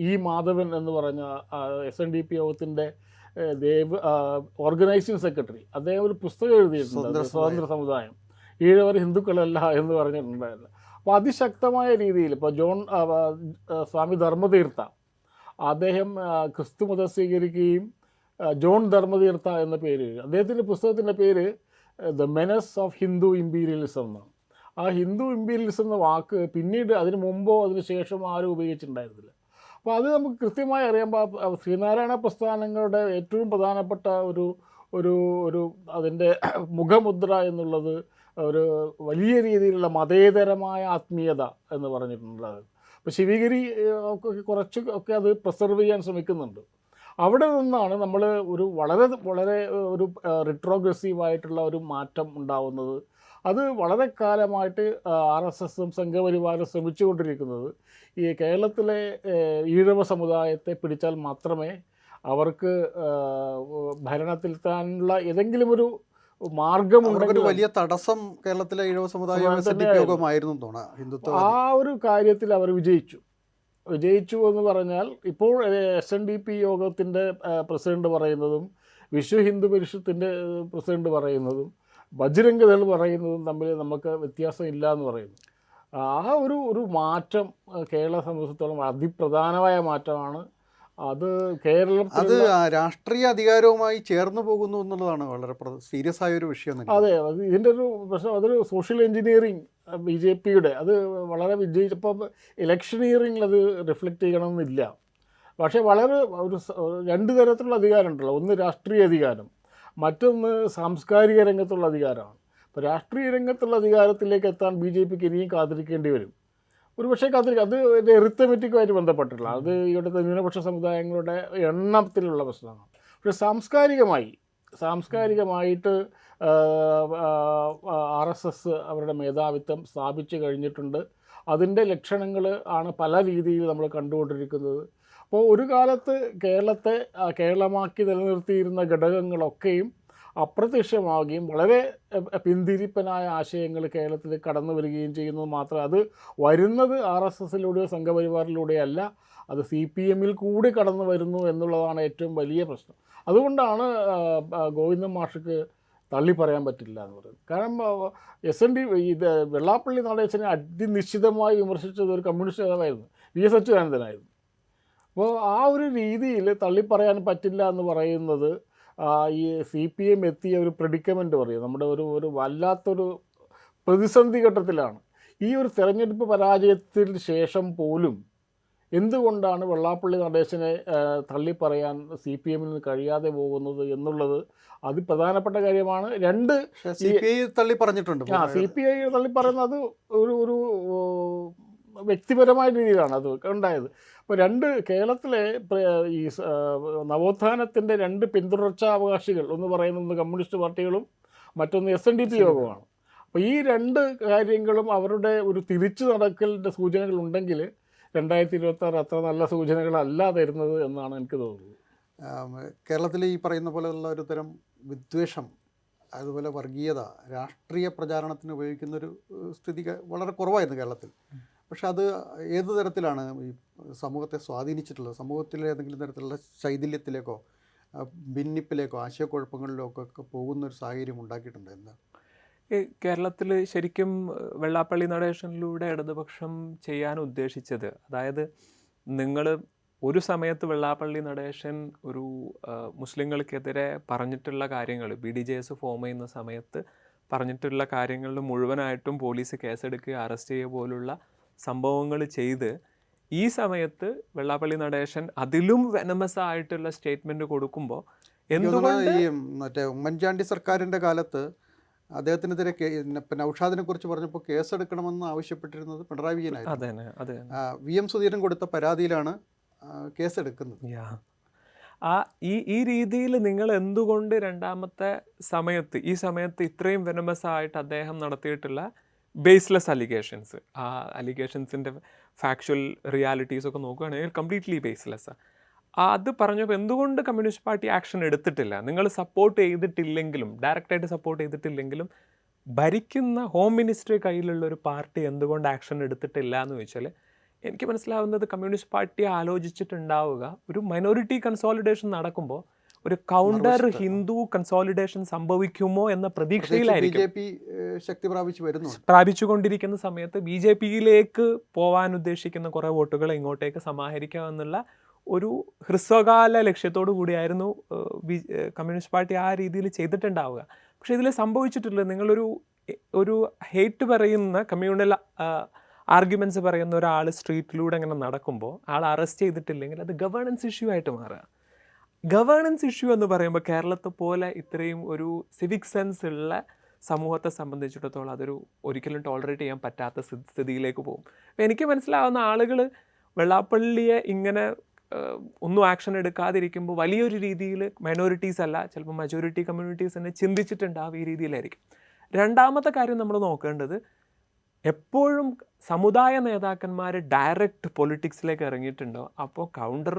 ഈ മാധവൻ എന്ന് പറഞ്ഞ SNDP യോഗത്തിൻ്റെ ഓർഗനൈസിങ് സെക്രട്ടറി, അദ്ദേഹം ഒരു പുസ്തകം എഴുതിയിട്ടുണ്ട്, സ്വതന്ത്ര സമുദായം, ഈഴവർ ഹിന്ദുക്കളല്ല എന്ന് പറഞ്ഞിട്ടുണ്ടായിരുന്നു. അപ്പോൾ അതിശക്തമായ രീതിയിൽ ഇപ്പോൾ സ്വാമി ധർമ്മതീർത്ഥ, അദ്ദേഹം ക്രിസ്തു മതം സ്വീകരിക്കുകയും ജോൺ ധർമ്മതീർത്ഥ എന്ന പേര്, അദ്ദേഹത്തിൻ്റെ പുസ്തകത്തിൻ്റെ പേര് the menace of Hindu imperialism എന്നാണ്. ആ ഹിന്ദു ഇമ്പീരിയലിസം എന്ന വാക്ക് പിന്നീട് അതിന് മുമ്പോ അതിന് ശേഷമോ ആരും ഉപയോഗിച്ചിട്ടുണ്ടായിരുന്നില്ല. അപ്പോൾ അത് നമുക്ക് കൃത്യമായി അറിയുമ്പോൾ ശ്രീനാരായണ പ്രസ്ഥാനങ്ങളുടെ ഏറ്റവും പ്രധാനപ്പെട്ട ഒരു അതിൻ്റെ മുഖമുദ്ര എന്നുള്ളത് ഒരു വലിയ രീതിയിലുള്ള മതേതരമായ ആത്മീയത എന്ന് പറഞ്ഞിട്ടുള്ളത്. അപ്പോൾ ശിവഗിരി കുറച്ചൊക്കെ അത് പ്രിസർവ് ചെയ്യാൻ ശ്രമിക്കുന്നുണ്ട്. അവിടെ നിന്നാണ് നമ്മൾ വളരെ ഒരു റിട്രോഗ്രസീവായിട്ടുള്ള ഒരു മാറ്റം ഉണ്ടാവുന്നത്. അത് വളരെ കാലമായിട്ട് RSSും സംഘപരിവാരം ശ്രമിച്ചുകൊണ്ടിരിക്കുന്നത് ഈ കേരളത്തിലെ ഈഴവ സമുദായത്തെ പിടിച്ചാൽ മാത്രമേ അവർക്ക് ഭരണത്തിലെത്താനുള്ള ഏതെങ്കിലും ഒരു മാർഗമുണ്ടെങ്കിൽ. വലിയ തടസ്സം കേരളത്തിലെ ഈഴവ സമുദായമായിരുന്നു. ആ ഒരു കാര്യത്തിൽ അവർ വിജയിച്ചു എന്ന് പറഞ്ഞാൽ, ഇപ്പോൾ SNDP യോഗത്തിൻ്റെ പ്രസിഡന്റ് പറയുന്നതും വിശ്വ ഹിന്ദു പരിഷത്തിൻ്റെ പ്രസിഡന്റ് പറയുന്നതും ബജ്രംഗ് ദൾ പറയുന്നതും തമ്മിൽ നമുക്ക് വ്യത്യാസം ഇല്ല എന്ന് പറയുന്നു. ആ ഒരു മാറ്റം കേരള സമൂഹത്തോളം അതിപ്രധാനമായ മാറ്റമാണ്. അത് കേരളത്തിൽ രാഷ്ട്രീയ അധികാരവുമായി ചേർന്ന് പോകുന്നു എന്നുള്ളതാണ് വളരെ സീരിയസ് ആയ ഒരു വിഷയം. അതെ, അത് ഇതിൻ്റെ ഒരു പ്രശ്നം. അതൊരു സോഷ്യൽ എഞ്ചിനീയറിങ് BJPയുടെ അത് വളരെ വിജയിച്ചപ്പോൾ ഇലക്ഷനിയറിങ്ങിൽ അത് റിഫ്ലക്റ്റ് ചെയ്യണമെന്നില്ല. പക്ഷേ വളരെ രണ്ട് തരത്തിലുള്ള അധികാരമുണ്ടല്ലോ. ഒന്ന് രാഷ്ട്രീയ അധികാരം, മറ്റൊന്ന് സാംസ്കാരിക രംഗത്തുള്ള അധികാരമാണ്. അപ്പോൾ രാഷ്ട്രീയ രംഗത്തുള്ള അധികാരത്തിലേക്ക് എത്താൻ BJPക്ക് ഇനിയും കാത്തിരിക്കേണ്ടി വരും. ഒരുപക്ഷെ അത് ഒരു എറിത്തമെറ്റിക്കുമായിട്ട് ബന്ധപ്പെട്ടിട്ടുള്ള, അത് ഇവിടുത്തെ ന്യൂനപക്ഷ സമുദായങ്ങളുടെ എണ്ണത്തിലുള്ള പ്രശ്നമാണ്. പക്ഷേ സാംസ്കാരികമായിട്ട് RSS അവരുടെ മേധാവിത്വം സ്ഥാപിച്ചു കഴിഞ്ഞിട്ടുണ്ട്. അതിൻ്റെ ലക്ഷണങ്ങൾ ആണ് പല രീതിയിൽ നമ്മൾ കണ്ടുകൊണ്ടിരിക്കുന്നത്. അപ്പോൾ ഒരു കാലത്ത് കേരളത്തെ കേരളമാക്കി നിലനിർത്തിയിരുന്ന ഘടകങ്ങളൊക്കെയും അപ്രത്യക്ഷമാവുകയും വളരെ പിന്തിരിപ്പനായ ആശയങ്ങൾ കേരളത്തിൽ കടന്നു വരികയും ചെയ്യുന്നത് മാത്രം. അത് വരുന്നത് RSSലൂടെയോ സംഘപരിവാറിലൂടെയല്ല, അത് CPMൽ കൂടി കടന്നു വരുന്നു എന്നുള്ളതാണ് ഏറ്റവും വലിയ പ്രശ്നം. അതുകൊണ്ടാണ് ഗോവിന്ദൻ മാഷക്ക് തള്ളി പറയാൻ പറ്റില്ല എന്ന് പറയുന്നത്. കാരണം SND ഇത് വെള്ളാപ്പള്ളി നടേശനെ അതിനിശ്ചിതമായി വിമർശിച്ചത് ഒരു കമ്മ്യൂണിസ്റ്റ് നേതാവായിരുന്നു, VS അച്യുതാനന്ദനായിരുന്നു. അപ്പോൾ ആ ഒരു രീതിയിൽ തള്ളിപ്പറയാൻ പറ്റില്ല എന്ന് പറയുന്നത് ഈ CPM എത്തിയ ഒരു പ്രെഡിക്കമെൻ്റ് പറയും, നമ്മുടെ ഒരു വല്ലാത്തൊരു പ്രതിസന്ധി ഘട്ടത്തിലാണ്. ഈ ഒരു തെരഞ്ഞെടുപ്പ് പരാജയത്തിന് ശേഷം പോലും എന്തുകൊണ്ടാണ് വെള്ളാപ്പള്ളി നടേശനെ തള്ളിപ്പറയാൻ CPMന് കഴിയാതെ പോകുന്നത് എന്നുള്ളത് അതിപ്രധാനപ്പെട്ട കാര്യമാണ്. രണ്ട് CPI തള്ളി പറഞ്ഞിട്ടുണ്ട്. CPI തള്ളിപ്പറയുന്നത് ഒരു വ്യക്തിപരമായ രീതിയിലാണ് അത് ഉണ്ടായത്. അപ്പോൾ കേരളത്തിലെ ഈ നവോത്ഥാനത്തിൻ്റെ രണ്ട് പിന്തുടർച്ചാവകാശികൾ എന്ന് പറയുന്നത് കമ്മ്യൂണിസ്റ്റ് പാർട്ടികളും മറ്റൊന്ന് SNDP യോഗമാണ്. അപ്പോൾ ഈ രണ്ട് കാര്യങ്ങളും അവരുടെ ഒരു തിരിച്ചു നടക്കലിൻ്റെ സൂചനകളുണ്ടെങ്കിൽ 2026 അത്ര നല്ല സൂചനകളല്ല തരുന്നത് എന്നാണ് എനിക്ക് തോന്നുന്നത്. കേരളത്തിൽ ഈ പറയുന്ന പോലെയുള്ള ഒരു തരം വിദ്വേഷം, അതുപോലെ വർഗീയത രാഷ്ട്രീയ പ്രചാരണത്തിന് ഉപയോഗിക്കുന്നൊരു സ്ഥിതി വളരെ കുറവായിരുന്നു കേരളത്തിൽ. പക്ഷെ അത് ഏത് തരത്തിലാണ് ഈ സമൂഹത്തെ സ്വാധീനിച്ചിട്ടുള്ളത്? സമൂഹത്തിലെ ഏതെങ്കിലും തരത്തിലുള്ള ശൈഥില്യത്തിലേക്കോ ഭിന്നിപ്പിലേക്കോ ആശയക്കുഴപ്പങ്ങളിലേക്കോ ഒക്കെ പോകുന്നൊരു സാഹചര്യം ഉണ്ടാക്കിയിട്ടുണ്ട്? എന്താ കേരളത്തിൽ ശരിക്കും വെള്ളാപ്പള്ളി നടേശനിലൂടെ ഇടതുപക്ഷം ചെയ്യാൻ ഉദ്ദേശിച്ചത്, അതായത് നിങ്ങൾ ഒരു സമയത്ത് വെള്ളാപ്പള്ളി നടേശൻ ഒരു മുസ്ലിങ്ങൾക്കെതിരെ പറഞ്ഞിട്ടുള്ള കാര്യങ്ങൾ, BDJS ഫോം ചെയ്യുന്ന സമയത്ത് പറഞ്ഞിട്ടുള്ള കാര്യങ്ങളിൽ മുഴുവനായിട്ടും പോലീസ് കേസെടുക്കുക, അറസ്റ്റ് ചെയ്യുക പോലുള്ള സംഭവങ്ങൾ ചെയ്ത് ഈ സമയത്ത് വെള്ളാപ്പള്ളി നടേശൻ അതിലും വെനമസ് ആയിട്ടുള്ള സ്റ്റേറ്റ്മെൻറ്റ് കൊടുക്കുമ്പോൾ എന്തുകൊണ്ട് ഈ മറ്റേ ഉമ്മൻചാണ്ടി സർക്കാരിൻ്റെ കാലത്ത് അദ്ദേഹത്തിനെതിരെ നൗഷാദിനെ കുറിച്ച് പറഞ്ഞപ്പോൾ കേസെടുക്കണമെന്ന് ആവശ്യപ്പെട്ടിരുന്നത് പിണറായി വിജയനായിരുന്നു. VM സുധീരൻ കൊടുത്ത പരാതിയിലാണ് കേസെടുക്കുന്നത്. ഈ രീതിയിൽ നിങ്ങൾ എന്തുകൊണ്ട് രണ്ടാമത്തെ സമയത്ത് ഈ സമയത്ത് ഇത്രയും വെനമസ് ആയിട്ട് അദ്ദേഹം നടത്തിയിട്ടുള്ള ബേസ്ലെസ് അലിഗേഷൻസ്, ആ അലിഗേഷൻസിൻ്റെ ഫാക്ച്വൽ റിയാലിറ്റീസൊക്കെ നോക്കുകയാണെങ്കിൽ കംപ്ലീറ്റ്ലി ബേസ്ലെസ്സാണ്. അത് പറഞ്ഞപ്പോൾ എന്തുകൊണ്ട് കമ്മ്യൂണിസ്റ്റ് പാർട്ടി ആക്ഷൻ എടുത്തിട്ടില്ല? നിങ്ങൾ സപ്പോർട്ട് ചെയ്തിട്ടില്ലെങ്കിലും, ഡയറക്റ്റായിട്ട് സപ്പോർട്ട് ചെയ്തിട്ടില്ലെങ്കിലും ഭരിക്കുന്ന ഹോം മിനിസ്റ്ററി കയ്യിലുള്ള ഒരു പാർട്ടി എന്തുകൊണ്ട് ആക്ഷൻ എടുത്തിട്ടില്ല എന്ന് ചോദിച്ചാൽ എനിക്ക് മനസ്സിലാവുന്നത് കമ്മ്യൂണിസ്റ്റ് പാർട്ടി ആലോചിച്ചിട്ടുണ്ടാവുക ഒരു മൈനോറിറ്റി കൺസോളിഡേഷൻ നടക്കുമ്പോൾ ഒരു കൗണ്ടർ ഹിന്ദു കൺസോളിഡേഷൻ സംഭവിക്കുമോ എന്ന പ്രതീക്ഷയിലായിരിക്കും പ്രാപിച്ചുകൊണ്ടിരിക്കുന്ന സമയത്ത് BJPയിലേക്ക് പോകാൻ ഉദ്ദേശിക്കുന്ന കുറേ വോട്ടുകൾ ഇങ്ങോട്ടേക്ക് സമാഹരിക്കാമെന്നുള്ള ഒരു ഹ്രസ്വകാല ലക്ഷ്യത്തോടു കൂടിയായിരുന്നു കമ്മ്യൂണിസ്റ്റ് പാർട്ടി ആ രീതിയിൽ ചെയ്തിട്ടുണ്ടാവുക. പക്ഷേ ഇതിൽ സംഭവിച്ചിട്ടുള്ളത്, നിങ്ങളൊരു ഹേറ്റ് പറയുന്ന കമ്മ്യൂണൽ ആർഗ്യുമെൻറ്റ്സ് പറയുന്ന ഒരാൾ സ്ട്രീറ്റിലൂടെ അങ്ങനെ നടക്കുമ്പോൾ ആൾ അറസ്റ്റ് ചെയ്തിട്ടില്ലെങ്കിൽ അത് ഗവേണൻസ് ഇഷ്യൂ ആയിട്ട് മാറുക. ഗവേണൻസ് ഇഷ്യൂ എന്ന് പറയുമ്പോൾ കേരളത്തെ പോലെ ഇത്രയും ഒരു സിവിക് സെൻസ് ഉള്ള സമൂഹത്തെ സംബന്ധിച്ചിടത്തോളം അതൊരു ഒരിക്കലും ടോളറേറ്റ് ചെയ്യാൻ പറ്റാത്ത സ്ഥിതിയിലേക്ക് പോകും. അപ്പോൾ എനിക്ക് മനസ്സിലാവുന്ന ആളുകൾ വെള്ളാപ്പള്ളിയെ ഇങ്ങനെ ഒന്നും ആക്ഷൻ എടുക്കാതിരിക്കുമ്പോൾ വലിയൊരു രീതിയിൽ മൈനോറിറ്റീസ് അല്ല, ചിലപ്പോൾ മജോറിറ്റി കമ്മ്യൂണിറ്റീസ് തന്നെ ചിന്തിച്ചിട്ടുണ്ടാവും ഈ രീതിയിലായിരിക്കും. രണ്ടാമത്തെ കാര്യം നമ്മൾ നോക്കേണ്ടത്, എപ്പോഴും സമുദായ നേതാക്കന്മാർ ഡയറക്റ്റ് പൊളിറ്റിക്സിലേക്ക് ഇറങ്ങിയിട്ടുണ്ടോ അപ്പോൾ കൗണ്ടർ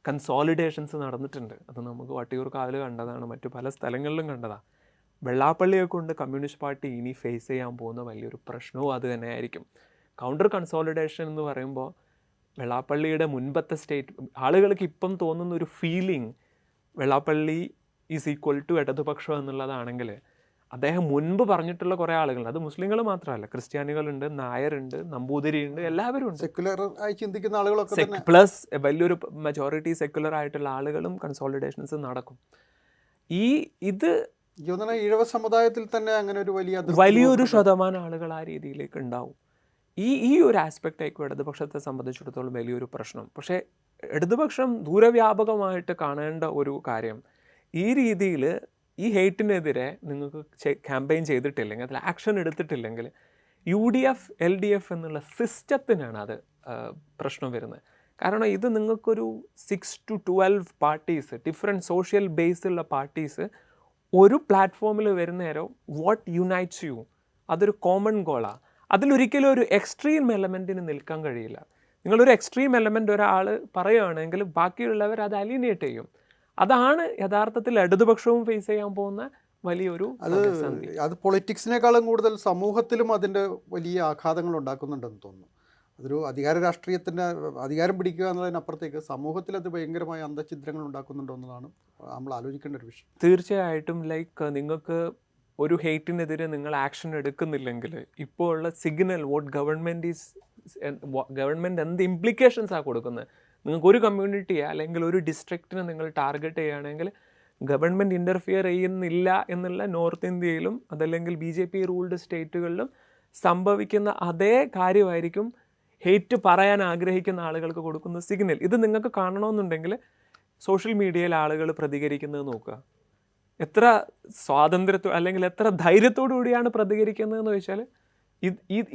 കൺസോളിഡേഷൻസ് നടന്നിട്ടുണ്ട്. അത് നമുക്ക് വട്ടിയൂർക്കാവിൽ കണ്ടതാണ്, മറ്റു പല സ്ഥലങ്ങളിലും കണ്ടതാണ്. വെള്ളാപ്പള്ളിയെ കൊണ്ട് കമ്മ്യൂണിസ്റ്റ് പാർട്ടി ഇനി ഫേസ് ചെയ്യാൻ പോകുന്ന വലിയൊരു പ്രശ്നവും അത് തന്നെയായിരിക്കും. കൗണ്ടർ കൺസോളിഡേഷൻ എന്ന് പറയുമ്പോൾ വെള്ളാപ്പള്ളിയുടെ മുൻപത്തെ ആളുകൾക്ക് ഇപ്പം തോന്നുന്ന ഒരു feeling Vellappally is equal to ഇടതുപക്ഷം എന്നുള്ളതാണെങ്കിൽ അദ്ദേഹം മുൻപ് പറഞ്ഞിട്ടുള്ള കുറേ ആളുകളുണ്ട്. അത് മുസ്ലിങ്ങൾ മാത്രമല്ല, ക്രിസ്ത്യാനികളുണ്ട്, നായരുണ്ട്, നമ്പൂതിരിയുണ്ട്, എല്ലാവരും ഉണ്ട്. സെക്യുലർ ആയി ചിന്തിക്കുന്ന ആളുകളൊക്കെ പ്ലസ് വലിയൊരു മെജോറിറ്റി സെക്യുലർ ആയിട്ടുള്ള ആളുകളും കൺസോളിഡേഷൻസ് നടക്കും. ഇത് ഈഴവ സമുദായത്തിൽ തന്നെ അങ്ങനെ ഒരു വലിയൊരു ശതമാനം ആളുകൾ ആ രീതിയിലേക്ക് ഉണ്ടാവും. ഈ ഒരു ആസ്പെക്റ്റ് ആയിരിക്കും ഇടതുപക്ഷത്തെ സംബന്ധിച്ചിടത്തോളം വലിയൊരു പ്രശ്നം. പക്ഷേ ഇടതുപക്ഷം ദൂരവ്യാപകമായിട്ട് കാണേണ്ട ഒരു കാര്യം, ഈ രീതിയിൽ ഈ ഹെയ്റ്റിനെതിരെ നിങ്ങൾക്ക് ക്യാമ്പയിൻ ചെയ്തിട്ടില്ലെങ്കിൽ, അതിൽ ആക്ഷൻ എടുത്തിട്ടില്ലെങ്കിൽ UDF LDF എന്നുള്ള സിസ്റ്റത്തിനാണ് അത് പ്രശ്നം വരുന്നത്. കാരണം ഇത് നിങ്ങൾക്കൊരു 6 to 12 പാർട്ടീസ്, ഡിഫറെൻറ്റ് സോഷ്യൽ ബേസുള്ള പാർട്ടീസ് ഒരു പ്ലാറ്റ്ഫോമിൽ വരുന്നേരം വാട്ട് യുണൈറ്റ്സ് യു, അതൊരു കോമൺ ഗോളാണ്. അതിലൊരിക്കലും ഒരു എക്സ്ട്രീം എലമെൻറ്റിന് നിൽക്കാൻ കഴിയില്ല. നിങ്ങളൊരു എക്സ്ട്രീം എലമെൻ്റ് ഒരാൾ പറയുകയാണെങ്കിൽ ബാക്കിയുള്ളവർ അത് അലീനിയേറ്റ് ചെയ്യും. അതാണ് യഥാർത്ഥത്തിൽ ഇടതുപക്ഷവും ഫേസ് ചെയ്യാൻ പോകുന്ന വലിയൊരു പ്രതിസന്ധി. അത് പൊളിറ്റിക്സിനേക്കാളും കൂടുതൽ സമൂഹത്തിലും അതിൻ്റെ വലിയ ആഘാതങ്ങൾ ഉണ്ടാക്കുന്നുണ്ടെന്ന് തോന്നുന്നു. അതൊരു അധികാര രാഷ്ട്രീയത്തിൻ്റെ അധികാരം പിടിക്കുക എന്നതിനപ്പുറത്തേക്ക് സമൂഹത്തിൽ അത് ഭയങ്കരമായ അന്തഛിദ്രങ്ങൾ ഉണ്ടാക്കുന്നുണ്ടോ എന്നതാണ് നമ്മൾ ആലോചിക്കേണ്ട ഒരു വിഷയം. തീർച്ചയായിട്ടും നിങ്ങൾക്ക് ഒരു ഹെയ്റ്റിനെതിരെ നിങ്ങൾ ആക്ഷൻ എടുക്കുന്നില്ലെങ്കിൽ ഇപ്പോൾ ഉള്ള സിഗ്നൽ വാട്ട് ഗവൺമെൻറ് എന്ത് ഇംപ്ലിക്കേഷൻസാണ് കൊടുക്കുന്നത്. നിങ്ങൾക്ക് ഒരു കമ്മ്യൂണിറ്റിയെ അല്ലെങ്കിൽ ഒരു ഡിസ്ട്രിക്റ്റിനെ നിങ്ങൾ ടാർഗറ്റ് ചെയ്യുകയാണെങ്കിൽ ഗവൺമെൻറ് ഇൻ്റർഫിയർ ചെയ്യുന്നില്ല എന്നുള്ള നോർത്ത് ഇന്ത്യയിലും അതല്ലെങ്കിൽ BJP റൂൾഡ് സ്റ്റേറ്റുകളിലും സംഭവിക്കുന്ന അതേ കാര്യമായിരിക്കും ഹെയ്റ്റ് പറയാൻ ആഗ്രഹിക്കുന്ന ആളുകൾക്ക് കൊടുക്കുന്ന സിഗ്നൽ. ഇത് നിങ്ങൾക്ക് കാണണമെന്നുണ്ടെങ്കിൽ സോഷ്യൽ മീഡിയയിൽ ആളുകൾ പ്രതികരിക്കുന്നത് നോക്കുക. എത്ര അല്ലെങ്കിൽ എത്ര ധൈര്യത്തോടു കൂടിയാണ് പ്രതികരിക്കുന്നതെന്ന് വെച്ചാൽ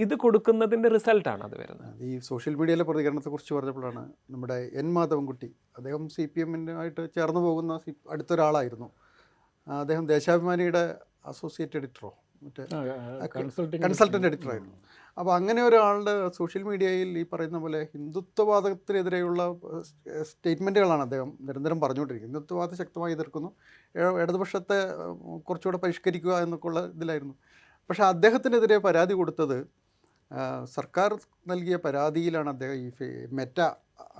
ഇത് കൊടുക്കുന്നതിൻ്റെ റിസൾട്ടാണ് അത് വരുന്നത്. ഈ സോഷ്യൽ മീഡിയയിലെ പ്രതികരണത്തെക്കുറിച്ച് പറഞ്ഞപ്പോഴാണ് നമ്മുടെ മാധവൻകുട്ടി, അദ്ദേഹം CPM ആയിട്ട് ചേർന്ന് പോകുന്ന അടുത്തൊരാളായിരുന്നു. അദ്ദേഹം ദേശാഭിമാനിയുടെ അസോസിയേറ്റ് എഡിറ്ററോ മറ്റേ കൺസൾട്ടൻ്റ് എഡിറ്ററായിരുന്നു. അപ്പോൾ അങ്ങനെ ഒരാളുടെ സോഷ്യൽ മീഡിയയിൽ ഈ പറയുന്ന പോലെ ഹിന്ദുത്വവാദത്തിനെതിരെയുള്ള സ്റ്റേറ്റ്മെൻറ്റുകളാണ് അദ്ദേഹം നിരന്തരം പറഞ്ഞുകൊണ്ടിരിക്കുന്നത്. ഹിന്ദുത്വവാദം ശക്തമായി എതിർക്കുന്നു, ഇടതുപക്ഷത്തെ കുറച്ചുകൂടെ പരിഷ്കരിക്കുക എന്നൊക്കെയുള്ള ഇതിലായിരുന്നു. പക്ഷേ അദ്ദേഹത്തിനെതിരെ പരാതി കൊടുത്തത് സർക്കാർ നൽകിയ പരാതിയിലാണ് അദ്ദേഹം ഈ മെറ്റ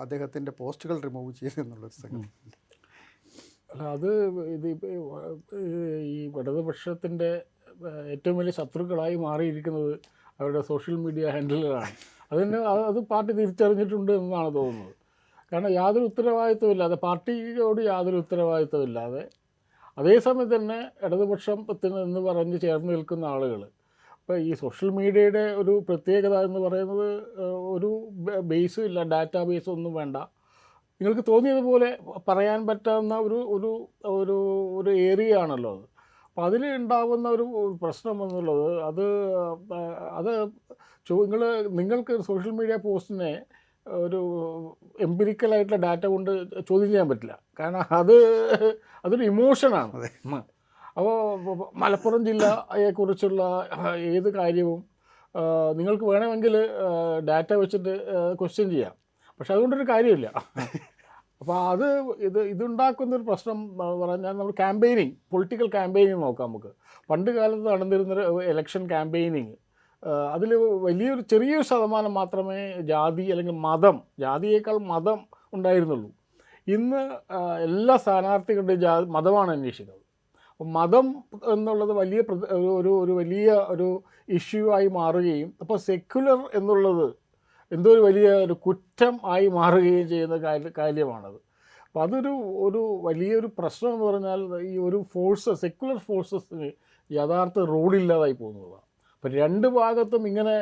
അദ്ദേഹത്തിൻ്റെ പോസ്റ്റുകൾ റിമൂവ് ചെയ്തെന്നുള്ളൊരു സംഗതി. അല്ല, അത് ഈ ഇടതുപക്ഷത്തിൻ്റെ ഏറ്റവും വലിയ ശത്രുക്കളായി മാറിയിരിക്കുന്നത് അവരുടെ സോഷ്യൽ മീഡിയ ഹാൻഡിലുകളാണ്. അത് പാർട്ടി തിരിച്ചറിഞ്ഞിട്ടുണ്ട് എന്നാണ് തോന്നുന്നത്. കാരണം യാതൊരു ഉത്തരവാദിത്വമില്ലാതെ, പാർട്ടിയോട് യാതൊരു ഉത്തരവാദിത്വമില്ലാതെ, അതേസമയം തന്നെ ഇടതുപക്ഷത്തിന് എന്ന് പറഞ്ഞ് ചേർന്ന് നിൽക്കുന്ന ആളുകൾ. അപ്പോൾ ഈ സോഷ്യൽ മീഡിയയുടെ ഒരു പ്രത്യേകത എന്ന് പറയുന്നത് ഒരു ബേസും ഇല്ല, ഡാറ്റാ ബേസ് ഒന്നും വേണ്ട. നിങ്ങൾക്ക് തോന്നിയതുപോലെ പറയാൻ പറ്റാവുന്ന ഒരു ഒരു ഒരു ഏരിയ ആണല്ലോ അത്. അപ്പോൾ അതിൽ ഉണ്ടാകുന്ന ഒരു പ്രശ്നം എന്നുള്ളത് അത് നിങ്ങൾക്ക് സോഷ്യൽ മീഡിയ പോസ്റ്റിനെ ഒരു എംപിരിക്കലായിട്ടുള്ള ഡാറ്റ കൊണ്ട് ചോദ്യം ചെയ്യാൻ പറ്റില്ല. കാരണം അതൊരു ഇമോഷനാണ്. അപ്പോൾ മലപ്പുറം ജില്ലയെക്കുറിച്ചുള്ള ഏത് കാര്യവും നിങ്ങൾക്ക് വേണമെങ്കിൽ ഡാറ്റ വെച്ചിട്ട് ക്വസ്റ്റ്യൻ ചെയ്യാം. പക്ഷെ അതുകൊണ്ടൊരു കാര്യമില്ല. അപ്പോൾ ഇതുണ്ടാക്കുന്നൊരു പ്രശ്നം പറഞ്ഞാൽ നമ്മൾ ക്യാമ്പയിനിങ്, പൊളിറ്റിക്കൽ ക്യാമ്പയിനിങ് നോക്കാം. നമുക്ക് പണ്ട് കാലത്ത് നടന്നിരുന്നൊരു ഇലക്ഷൻ ക്യാമ്പയിനിങ്, അതിൽ ചെറിയൊരു ശതമാനം മാത്രമേ ജാതി അല്ലെങ്കിൽ ജാതിയേക്കാൾ മതം ഉണ്ടായിരുന്നുള്ളൂ. ഇന്ന് എല്ലാ സ്ഥാനാർത്ഥികളുടെയും മതമാണ് അന്വേഷിക്കുന്നത്. അപ്പോൾ മതം എന്നുള്ളത് ഒരു വലിയ ഇഷ്യൂ ആയി മാറുകയും, അപ്പോൾ സെക്യുലർ എന്നുള്ളത് എന്തോ ഒരു വലിയൊരു കുറ്റം ആയി മാറുകയും ചെയ്യുന്ന കാര്യമാണത്. അപ്പോൾ ഒരു വലിയൊരു പ്രശ്നം എന്ന് പറഞ്ഞാൽ ഈ ഒരു സെക്യുലർ ഫോഴ്സസിന് യഥാർത്ഥ റോളില്ലാതായി പോകുന്നതാണ്. അപ്പോൾ രണ്ട് ഭാഗത്തും ഇങ്ങനെ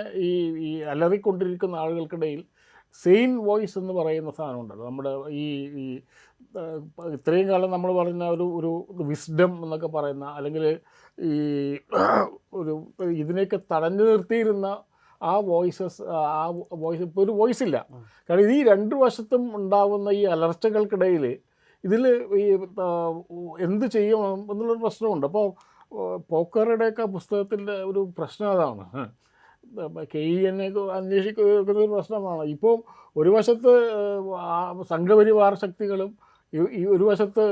ഈ അലറിക്കൊണ്ടിരിക്കുന്ന ആളുകൾക്കിടയിൽ സെയിൻ വോയിസ് എന്ന് പറയുന്ന സാധനം ഉണ്ടല്ലോ. നമ്മുടെ ഈ ഇത്രയും കാലം നമ്മൾ പറഞ്ഞ ഒരു വിസ്ഡം എന്നൊക്കെ പറയുന്ന, അല്ലെങ്കിൽ ഈ ഇതിനെയൊക്കെ തടഞ്ഞു നിർത്തിയിരുന്ന ആ വോയിസ് ഇപ്പോൾ ഒരു വോയിസ് ഇല്ല. കാരണം ഈ രണ്ട് വശത്തും ഉണ്ടാകുന്ന ഈ അലർച്ചകൾക്കിടയിൽ ഇതിൽ ഈ എന്ത് ചെയ്യും എന്നുള്ളൊരു പ്രശ്നമുണ്ട്. അപ്പോൾ പോക്കറുടെയൊക്കെ പുസ്തകത്തിൻ്റെ ഒരു പ്രശ്നം അതാണ്. KEN അന്വേഷിക്കുന്ന ഒരു പ്രശ്നമാണ്. ഇപ്പോൾ ഒരു വശത്ത് സംഘപരിവാർ ശക്തികളും ഈ ഒരു വശത്ത്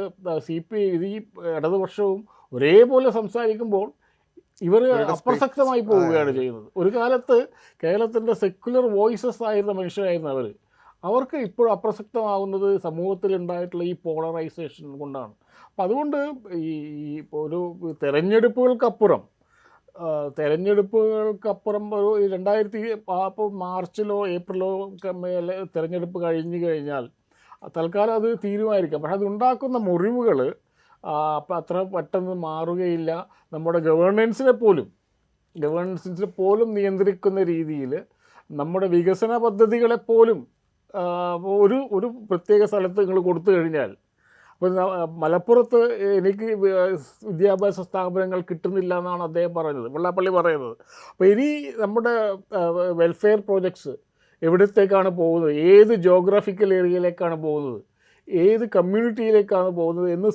ഈ ഇടതുപക്ഷവും ഒരേപോലെ സംസാരിക്കുമ്പോൾ ഇവർ അപ്രസക്തമായി പോവുകയാണ് ചെയ്യുന്നത്. ഒരു കാലത്ത് കേരളത്തിൻ്റെ സെക്യുലർ വോയിസസ് ആയിരുന്ന മനുഷ്യരായിരുന്ന അവർക്ക് ഇപ്പോൾ അപ്രസക്തമാകുന്നത് സമൂഹത്തിലുണ്ടായിട്ടുള്ള ഈ പോളറൈസേഷൻ കൊണ്ടാണ്. അപ്പം അതുകൊണ്ട് ഈ ഒരു തെരഞ്ഞെടുപ്പുകൾക്കപ്പുറം ഒരു 2000 മാർച്ചിലോ ഏപ്രിലോ തെരഞ്ഞെടുപ്പ് കഴിഞ്ഞു കഴിഞ്ഞാൽ തൽക്കാലം അത് തീരുമാനിക്കാം. പക്ഷെ അതുണ്ടാക്കുന്ന മുറിവുകൾ അപ്പം അത്ര പെട്ടെന്ന് മാറുകയില്ല. നമ്മുടെ ഗവേണൻസിനെ പോലും നിയന്ത്രിക്കുന്ന രീതിയിൽ നമ്മുടെ വികസന പദ്ധതികളെപ്പോലും ഒരു ഒരു പ്രത്യേക സ്ഥലത്ത് നിങ്ങൾ കൊടുത്തു കഴിഞ്ഞാൽ, അപ്പോൾ മലപ്പുറത്ത് എനിക്ക് വിദ്യാഭ്യാസ സ്ഥാപനങ്ങൾ കിട്ടുന്നില്ല എന്നാണ് അദ്ദേഹം പറഞ്ഞത്, വെള്ളാപ്പള്ളി പറയുന്നത്. അപ്പോൾ ഇനി നമ്മുടെ വെൽഫെയർ പ്രോജക്ട്സ് എവിടത്തേക്കാണ് പോകുന്നത്, ഏത് ജോഗ്രാഫിക്കൽ ഏരിയയിലേക്കാണ് പോകുന്നത്, ഏത് കമ്മ്യൂണിറ്റിയിലേക്കാണ് പോകുന്നത് എന്ന്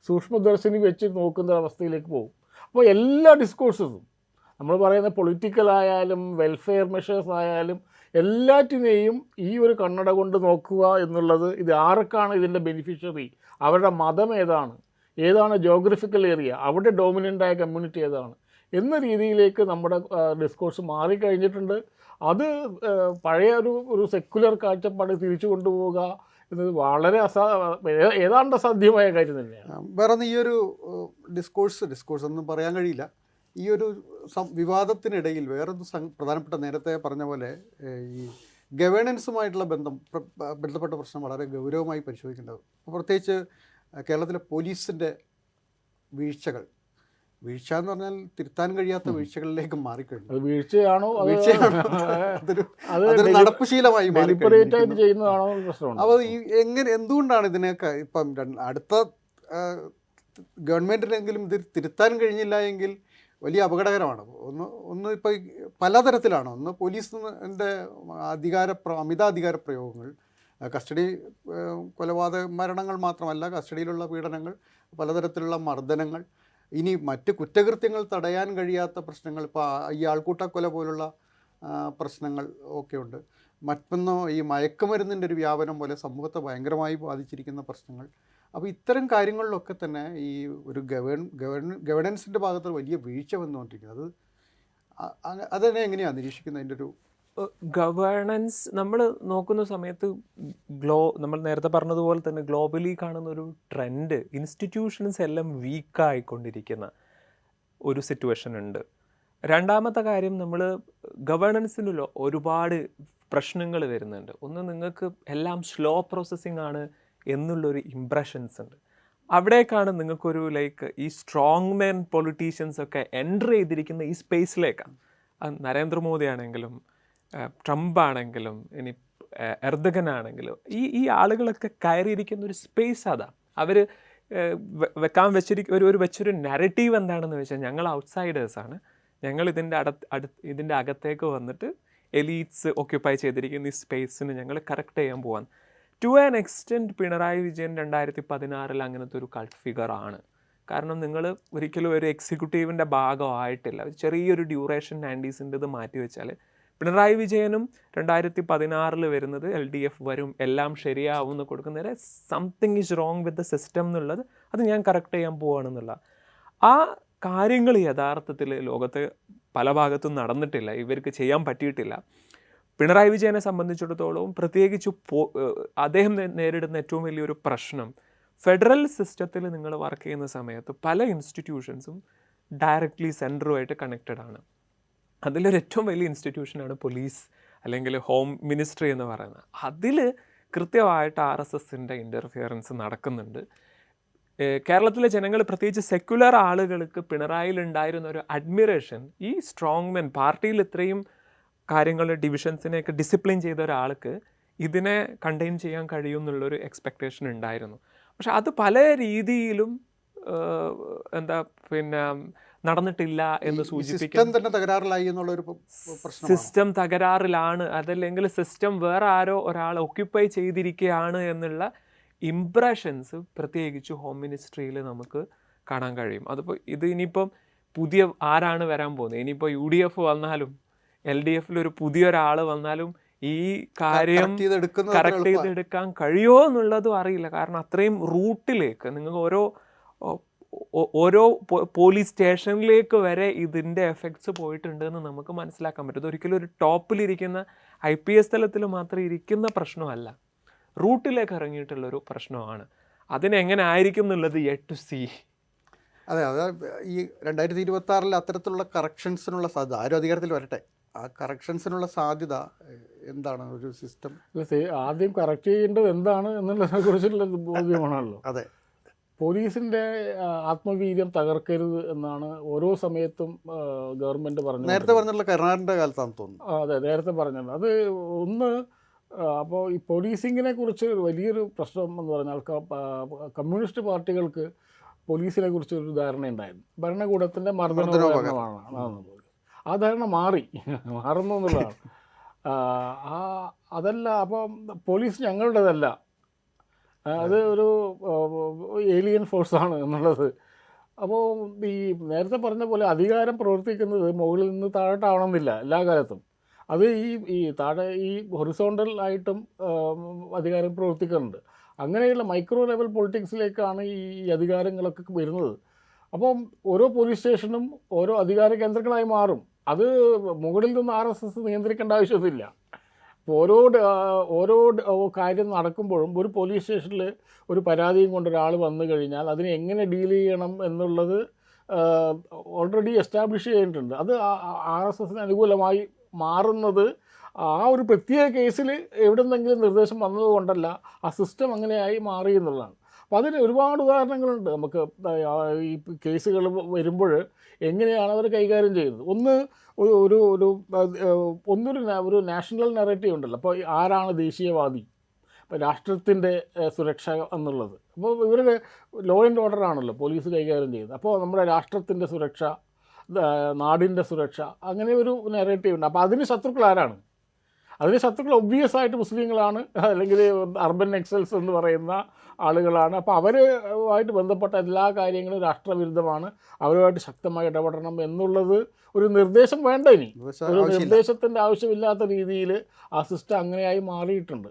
സൂക്ഷ്മദർശിനി വെച്ച് നോക്കുന്ന അവസ്ഥയിലേക്ക് പോകും. അപ്പോൾ എല്ലാ ഡിസ്കോഴ്സും നമ്മൾ പറയുന്ന പൊളിറ്റിക്കലായാലും വെൽഫെയർ മെഷേഴ്സ് ആയാലും എല്ലാറ്റിനെയും ഈ ഒരു കണ്ണട കൊണ്ട് നോക്കുക എന്നുള്ളത്, ഇത് ആർക്കാണ് ഇതിൻ്റെ ബെനിഫിഷ്യറി, അവരുടെ മതം ഏതാണ് ജോഗ്രഫിക്കൽ ഏരിയ, അവിടെ ഡോമിനൻ്റായ കമ്മ്യൂണിറ്റി ഏതാണ് എന്ന രീതിയിലേക്ക് നമ്മുടെ ഡിസ്കോഴ്സ് മാറിക്കഴിഞ്ഞിട്ടുണ്ട്. അത് പഴയ ഒരു സെക്കുലർ കാഴ്ചപ്പാട് തിരിച്ചു കൊണ്ടുപോവുക എന്നത് വളരെ ഏതാണ്ട് അസാധ്യമായ കാര്യം തന്നെയാണ്. വേറെ ഈ ഒരു ഡിസ്കോഴ്സ് ഒന്നും പറയാൻ കഴിയില്ല. ഈ ഒരു വിവാദത്തിനിടയിൽ വേറൊരു പ്രധാനപ്പെട്ട, നേരത്തെ പറഞ്ഞ പോലെ ഈ ഗവേണൻസുമായിട്ടുള്ള ബന്ധപ്പെട്ട പ്രശ്നം വളരെ ഗൗരവമായി പരിശോധിക്കേണ്ടത്. പ്രത്യേകിച്ച് കേരളത്തിലെ പോലീസിൻ്റെ വീഴ്ച എന്ന് പറഞ്ഞാൽ തിരുത്താൻ കഴിയാത്ത വീഴ്ചകളിലേക്ക് മാറിക്കഴിഞ്ഞു. അത് വീഴ്ചയാണോ അതൊരു നടപ്പുശീലമായി ചെയ്യുന്നതാണോ പ്രശ്നമാണ്. അപ്പോൾ എന്തുകൊണ്ടാണ് ഇതിനൊക്കെ ഇപ്പം അടുത്ത ഗവൺമെൻറ്റിനെങ്കിലും ഇത് തിരുത്താൻ കഴിഞ്ഞില്ല എങ്കിൽ വലിയ അപകടകരമാണ്. ഒന്ന് ഇപ്പോൾ പലതരത്തിലാണ്. ഒന്ന് പോലീസിൻ്റെ അമിതാധികാര പ്രയോഗങ്ങൾ, കസ്റ്റഡി കൊലപാതക മരണങ്ങൾ മാത്രമല്ല, കസ്റ്റഡിയിലുള്ള പീഡനങ്ങൾ, പലതരത്തിലുള്ള മർദ്ദനങ്ങൾ, ഇനി മറ്റ് കുറ്റകൃത്യങ്ങൾ തടയാൻ കഴിയാത്ത പ്രശ്നങ്ങൾ, ഇപ്പോൾ ഈ ആൾക്കൂട്ടക്കൊല പോലുള്ള പ്രശ്നങ്ങൾ ഒക്കെയുണ്ട്. മറ്റൊന്ന് ഈ മയക്കുമരുന്നിൻ്റെ ഒരു വ്യാപനം പോലെ സമൂഹത്തെ ഭയങ്കരമായി ബാധിച്ചിരിക്കുന്ന പ്രശ്നങ്ങൾ. അപ്പോൾ ഇത്തരം കാര്യങ്ങളിലൊക്കെ തന്നെ ഈ ഒരു ഗവേണൻസിൻ്റെ ഭാഗത്ത് വലിയ വീഴ്ച വന്നുകൊണ്ടിരിക്കുന്നത്. അതിനെ എങ്ങനെയാണ് നിരീക്ഷിക്കുന്നത്? അതിൻ്റെ ഒരു ഗവേണൻസ് നമ്മൾ നോക്കുന്ന സമയത്ത് നമ്മൾ നേരത്തെ പറഞ്ഞതുപോലെ തന്നെ ഗ്ലോബലി കാണുന്ന ഒരു ട്രെൻഡ്, ഇൻസ്റ്റിറ്റ്യൂഷൻസ് എല്ലാം വീക്കായിക്കൊണ്ടിരിക്കുന്ന ഒരു സിറ്റുവേഷൻ ഉണ്ട്. രണ്ടാമത്തെ കാര്യം, നമ്മൾ ഗവേണൻസിന് ഒരുപാട് പ്രശ്നങ്ങൾ വരുന്നുണ്ട്. ഒന്ന്, നിങ്ങൾക്ക് എല്ലാം സ്ലോ പ്രോസസ്സിംഗ് ആണ് എന്നുള്ളൊരു ഇംപ്രഷൻസ് ഉണ്ട്. അവിടേക്കാണ് നിങ്ങൾക്കൊരു ഈ സ്ട്രോങ് മെൻ പൊളിറ്റീഷ്യൻസ് ഒക്കെ എൻ്റർ ചെയ്തിരിക്കുന്ന ഈ സ്പേസിലേക്കാണ്. നരേന്ദ്രമോദി ആണെങ്കിലും ട്രംപ് ആണെങ്കിലും ഇനി എർദഗൻ ആണെങ്കിലും ഈ ആളുകളൊക്കെ കയറിയിരിക്കുന്ന ഒരു സ്പേസ് അതാണ്. അവർ വെച്ചൊരു നരേറ്റീവ് എന്താണെന്ന് വെച്ചാൽ, ഞങ്ങൾ ഔട്ട്സൈഡേഴ്സാണ്, ഞങ്ങൾ ഇതിൻ്റെ അകത്തേക്ക് വന്നിട്ട് എലീറ്റ്സ് ഓക്യുപ്പൈ ചെയ്തിരിക്കുന്ന ഈ സ്പേസിന് ഞങ്ങൾ കറക്റ്റ് ചെയ്യാൻ പോവാൻ. To an extent Pinarayi Vijayan 2016 അങ്ങനത്തെ ഒരു കൾട്ട് ഫിഗറാണ്. കാരണം നിങ്ങൾ ഒരിക്കലും ഒരു എക്സിക്യൂട്ടീവിൻ്റെ ഭാഗമായിട്ടില്ല. ചെറിയൊരു ഡ്യൂറേഷൻ 90s മാറ്റി വെച്ചാൽ പിണറായി വിജയനും 2016 വരുന്നത് LDF വരും, എല്ലാം ശരിയാവും എന്ന് കൊടുക്കുന്നവരെ something is wrong with the system എന്നുള്ളത്, അത് ഞാൻ കറക്റ്റ് ചെയ്യാൻ പോവാണെന്നുള്ള ആ കാര്യങ്ങൾ യഥാർത്ഥത്തിൽ ലോകത്ത് പല ഭാഗത്തും നടന്നിട്ടില്ല, ഇവർക്ക് ചെയ്യാൻ പറ്റിയിട്ടില്ല. പിണറായി വിജയനെ സംബന്ധിച്ചിടത്തോളം പ്രത്യേകിച്ച് അദ്ദേഹം നേരിടുന്ന ഏറ്റവും വലിയൊരു പ്രശ്നം, ഫെഡറൽ സിസ്റ്റത്തിൽ നിങ്ങൾ വർക്ക് ചെയ്യുന്ന സമയത്ത് പല ഇൻസ്റ്റിറ്റ്യൂഷൻസും ഡയറക്റ്റ്ലി സെൻറ്ററുമായിട്ട് കണക്റ്റഡ് ആണ്. അതിലൊരു ഏറ്റവും വലിയ ഇൻസ്റ്റിറ്റ്യൂഷനാണ് പോലീസ് അല്ലെങ്കിൽ ഹോം മിനിസ്ട്രി എന്ന് പറയുന്നത്. അതിൽ കൃത്യമായിട്ട് RSSൻ്റെ ഇൻ്റർഫിയറൻസ് നടക്കുന്നുണ്ട്. കേരളത്തിലെ ജനങ്ങൾ, പ്രത്യേകിച്ച് സെക്യുലർ ആളുകൾക്ക് പിണറായിലുണ്ടായിരുന്ന ഒരു അഡ്മിറേഷൻ, ഈ സ്ട്രോങ് മെൻ പാർട്ടിയിൽ ഇത്രയും കാര്യങ്ങൾ ഡിവിഷൻസിനെയൊക്കെ ഡിസിപ്ലിൻ ചെയ്ത ഒരാൾക്ക് ഇതിനെ കണ്ടെയ്ൻ ചെയ്യാൻ കഴിയും എന്നുള്ളൊരു എക്സ്പെക്റ്റേഷൻ ഉണ്ടായിരുന്നു. പക്ഷെ അത് പല രീതിയിലും നടന്നിട്ടില്ല എന്ന് സൂചിപ്പിക്കും. സിസ്റ്റം തകരാറിലാണ്, അതല്ലെങ്കിൽ സിസ്റ്റം വേറെ ഒരാൾ ഒക്യുപ്പൈ ചെയ്തിരിക്കുകയാണ് എന്നുള്ള ഇംപ്രഷൻസ് പ്രത്യേകിച്ച് ഹോം മിനിസ്ട്രിയിൽ നമുക്ക് കാണാൻ കഴിയും. അതിപ്പോൾ ഇനിയിപ്പം ആരാണ് വരാൻ പോകുന്നത്, ഇനിയിപ്പോൾ UDF വന്നാലും LDFലൊരു പുതിയൊരാൾ വന്നാലും ഈ കാര്യം കറക്റ്റ് ചെയ്തെടുക്കാൻ കഴിയുമോ എന്നുള്ളതും അറിയില്ല. കാരണം അത്രയും റൂട്ടിലേക്ക് നിങ്ങൾ ഓരോ പോലീസ് സ്റ്റേഷനിലേക്ക് വരെ ഇതിൻ്റെ എഫക്ട്സ് പോയിട്ടുണ്ടെന്ന് നമുക്ക് മനസ്സിലാക്കാൻ പറ്റും. ഒരിക്കലും ഒരു ടോപ്പിലിരിക്കുന്ന IPS തലത്തിൽ മാത്രം ഇരിക്കുന്ന പ്രശ്നമല്ല, റൂട്ടിലേക്ക് ഇറങ്ങിയിട്ടുള്ളൊരു പ്രശ്നമാണ്. അതിനെങ്ങനെ ആയിരിക്കും എന്നുള്ളത് യെറ്റ് ടു സീ. അതെ, ഈ 2026 അത്തരത്തിലുള്ള കറക്ഷൻസിനുള്ള സാധ്യത, ആരും അധികാരത്തിൽ വരട്ടെ, ആ കറക്ഷൻസിനുള്ള സാധ്യത എന്താണ്? ഒരു സിസ്റ്റം ആദ്യം കറക്റ്റ് ചെയ്യേണ്ടത് എന്താണ് എന്നുള്ളതിനെ കുറിച്ചുള്ള ബോധ്യമാണല്ലോ. അതെ, പോലീസിൻ്റെ ആത്മവീര്യം തകർക്കരുത് എന്നാണ് ഓരോ സമയത്തും ഗവൺമെൻറ് പറഞ്ഞത്. നേരത്തെ പറഞ്ഞിട്ടുള്ള കരുണാകരൻ്റെ കാലത്താണെന്ന് തോന്നുന്നു. അതെ, നേരത്തെ പറഞ്ഞത് അത് ഒന്ന് അപ്പോൾ ഈ പോലീസിങ്ങിനെ കുറിച്ച് വലിയൊരു പ്രശ്നം എന്ന് പറഞ്ഞാൽ കമ്മ്യൂണിസ്റ്റ് പാർട്ടികൾക്ക് പോലീസിനെ കുറിച്ച് ഒരു ധാരണ ഉണ്ടായിരുന്നു. ഭരണകൂടത്തിൻ്റെ മർദ്ദനോപകരണമാണ്. ആ ധാരണ മാറുന്നു എന്നുള്ളതാണ്. അതല്ല, അപ്പം പോലീസ് ഞങ്ങളുടേതല്ല, അത് ഒരു ഏലിയൻ ഫോഴ്സാണ് എന്നുള്ളത്. അപ്പോൾ ഈ നേരത്തെ പറഞ്ഞ പോലെ അധികാരം പ്രവർത്തിക്കുന്നത് മുകളിൽ നിന്ന് താഴോട്ടാവണമെന്നില്ല എല്ലാ കാലത്തും. അത് ഈ താഴെ ഈ ഹൊറിസോണ്ടൽ ആയിട്ടും അധികാരം പ്രവർത്തിക്കുന്നുണ്ട്. അങ്ങനെയുള്ള മൈക്രോ ലെവൽ പൊളിറ്റിക്സിലേക്കാണ് ഈ അധികാരങ്ങളൊക്കെ വരുന്നത്. അപ്പം ഓരോ പോലീസ് സ്റ്റേഷനും ഓരോ അധികാര കേന്ദ്രങ്ങളായി മാറും. അത് മുകളിൽ നിന്ന് RSS നിയന്ത്രിക്കേണ്ട ആവശ്യമൊന്നുമില്ല. ഇപ്പോൾ ഓരോ കാര്യം നടക്കുമ്പോഴും ഒരു പോലീസ് സ്റ്റേഷനിൽ ഒരു പരാതിയും കൊണ്ട് ഒരാൾ വന്നു കഴിഞ്ഞാൽ അതിനെ എങ്ങനെ ഡീൽ ചെയ്യണം എന്നുള്ളത് ഓൾറെഡി എസ്റ്റാബ്ലിഷ് ചെയ്തിട്ടുണ്ട്. അത് RSSന് അനുകൂലമായി മാറുന്നത് ആ ഒരു പ്രത്യേക കേസിൽ എവിടെ നിന്നെങ്കിലും നിർദ്ദേശം വന്നതുകൊണ്ടല്ല, ആ സിസ്റ്റം അങ്ങനെയായി മാറി എന്നുള്ളതാണ്. അപ്പോൾ അതിന് ഒരുപാട് ഉദാഹരണങ്ങളുണ്ട് നമുക്ക്. ഈ കേസുകൾ വരുമ്പോൾ എങ്ങനെയാണ് അവർ കൈകാര്യം ചെയ്യുന്നത്. ഒരു നാഷണൽ നെറേറ്റീവ് ഉണ്ടല്ലോ. അപ്പോൾ ആരാണ് ദേശീയവാദി, ഇപ്പോൾ രാഷ്ട്രത്തിൻ്റെ സുരക്ഷ എന്നുള്ളത്. അപ്പോൾ ഇവരുടെ ലോ ആൻഡ് ഓർഡർ ആണല്ലോ പോലീസ് കൈകാര്യം ചെയ്യുന്നത്. അപ്പോൾ നമ്മുടെ രാഷ്ട്രത്തിൻ്റെ സുരക്ഷ, നാടിൻ്റെ സുരക്ഷ, അങ്ങനെ ഒരു നെറേറ്റീവ് ഉണ്ട്. അപ്പോൾ അതിന് ശത്രുക്കൾ ആരാണ്? അതിന് ശത്രുക്കൾ ഒബ്വിയസ് ആയിട്ട് മുസ്ലിങ്ങളാണ്, അല്ലെങ്കിൽ അർബൻ എക്സൽസ് എന്ന് പറയുന്ന ആളുകളാണ്. അപ്പോൾ അവരുമായിട്ട് ബന്ധപ്പെട്ട എല്ലാ കാര്യങ്ങളും രാഷ്ട്രവിരുദ്ധമാണ്, അവരുമായിട്ട് ശക്തമായി ഇടപെടണം എന്നുള്ളത് ഒരു നിർദ്ദേശം വേണ്ട. ഇനി ഒരു നിർദ്ദേശത്തിൻ്റെ ആവശ്യമില്ലാത്ത രീതിയിൽ ആ സിസ്റ്റം അങ്ങനെയായി മാറിയിട്ടുണ്ട്.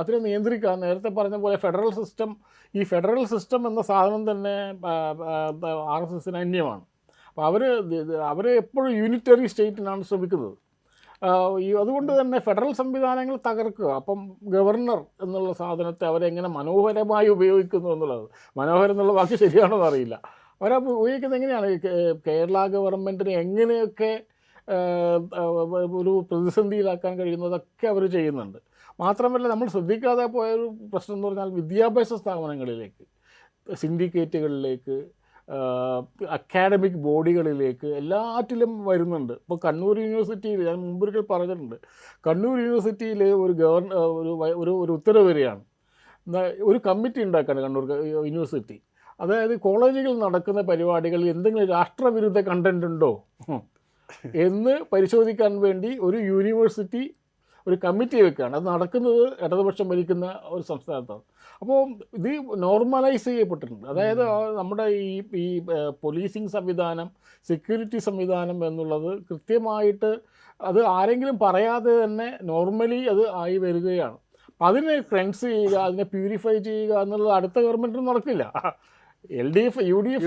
അതിനെ നിയന്ത്രിക്കാൻ നേരത്തെ പറഞ്ഞ പോലെ ഈ ഫെഡറൽ സിസ്റ്റം എന്ന സാധനം തന്നെ RSSന് അന്യമാണ്. അപ്പോൾ അവർ എപ്പോഴും യൂണിറ്ററി സ്റ്റേറ്റിനാണ് ശ്രമിക്കുന്നത്. അതുകൊണ്ട് തന്നെ ഫെഡറൽ സംവിധാനങ്ങൾ തകർക്കുക. അപ്പം ഗവർണർ എന്നുള്ള സാധനത്തെ അവരെങ്ങനെ മനോഹരമായി ഉപയോഗിക്കുന്നു എന്നുള്ളത്, മനോഹരം എന്നുള്ള വാക്ക് ശരിയാണോ എന്നറിയില്ല, അവരപ്പോൾ ഉപയോഗിക്കുന്നത് എങ്ങനെയാണ്? കേരള ഗവൺമെൻറ്റിനെ എങ്ങനെയൊക്കെ ഒരു പ്രതിസന്ധിയിലാക്കാൻ കഴിയുന്നതൊക്കെ അവർ ചെയ്യുന്നുണ്ട്. മാത്രമല്ല, നമ്മൾ ശ്രദ്ധിക്കാതെ പോയൊരു പ്രശ്നം എന്ന് പറഞ്ഞാൽ വിദ്യാഭ്യാസ സ്ഥാപനങ്ങളിലേക്ക്, സിൻഡിക്കേറ്റുകളിലേക്ക്, അക്കാഡമിക് ബോഡികളിലേക്ക് എല്ലാറ്റിലും വരുന്നുണ്ട്. ഇപ്പോൾ കണ്ണൂർ യൂണിവേഴ്സിറ്റിയിൽ ഞാൻ മുമ്പൊരിക്കൽ പറഞ്ഞിട്ടുണ്ട്, കണ്ണൂർ യൂണിവേഴ്സിറ്റിയിൽ ഒരു ഉത്തരവ് വരികയാണ്. ഒരു കമ്മിറ്റി ഉണ്ടാക്കാണ് കണ്ണൂർ യൂണിവേഴ്സിറ്റി. അതായത് കോളേജുകളിൽ നടക്കുന്ന പരിപാടികളിൽ എന്തെങ്കിലും രാഷ്ട്രവിരുദ്ധ കണ്ടൻ്റ് ഉണ്ടോ എന്ന് പരിശോധിക്കാൻ വേണ്ടി ഒരു യൂണിവേഴ്സിറ്റി ഒരു കമ്മിറ്റി വെക്കുകയാണ്. അത് നടക്കുന്നത് ഇടതുപക്ഷം ഭരിക്കുന്ന ഒരു സംസ്ഥാനത്താണ്. അപ്പോൾ ഇത് നോർമലൈസ് ചെയ്യപ്പെട്ടിട്ടുണ്ട്. അതായത് നമ്മുടെ ഈ പോലീസിങ് സംവിധാനം, സെക്യൂരിറ്റി സംവിധാനം എന്നുള്ളത് കൃത്യമായിട്ട് അത് ആരെങ്കിലും പറയാതെ തന്നെ നോർമലി അത് ആയി വരികയാണ്. അപ്പം അതിനെ ക്ലെൻസ് ചെയ്യുക, അതിനെ പ്യൂരിഫൈ ചെയ്യുക എന്നുള്ളത് അടുത്ത ഗവൺമെൻറ്റിനും നടക്കില്ല. LDF UDF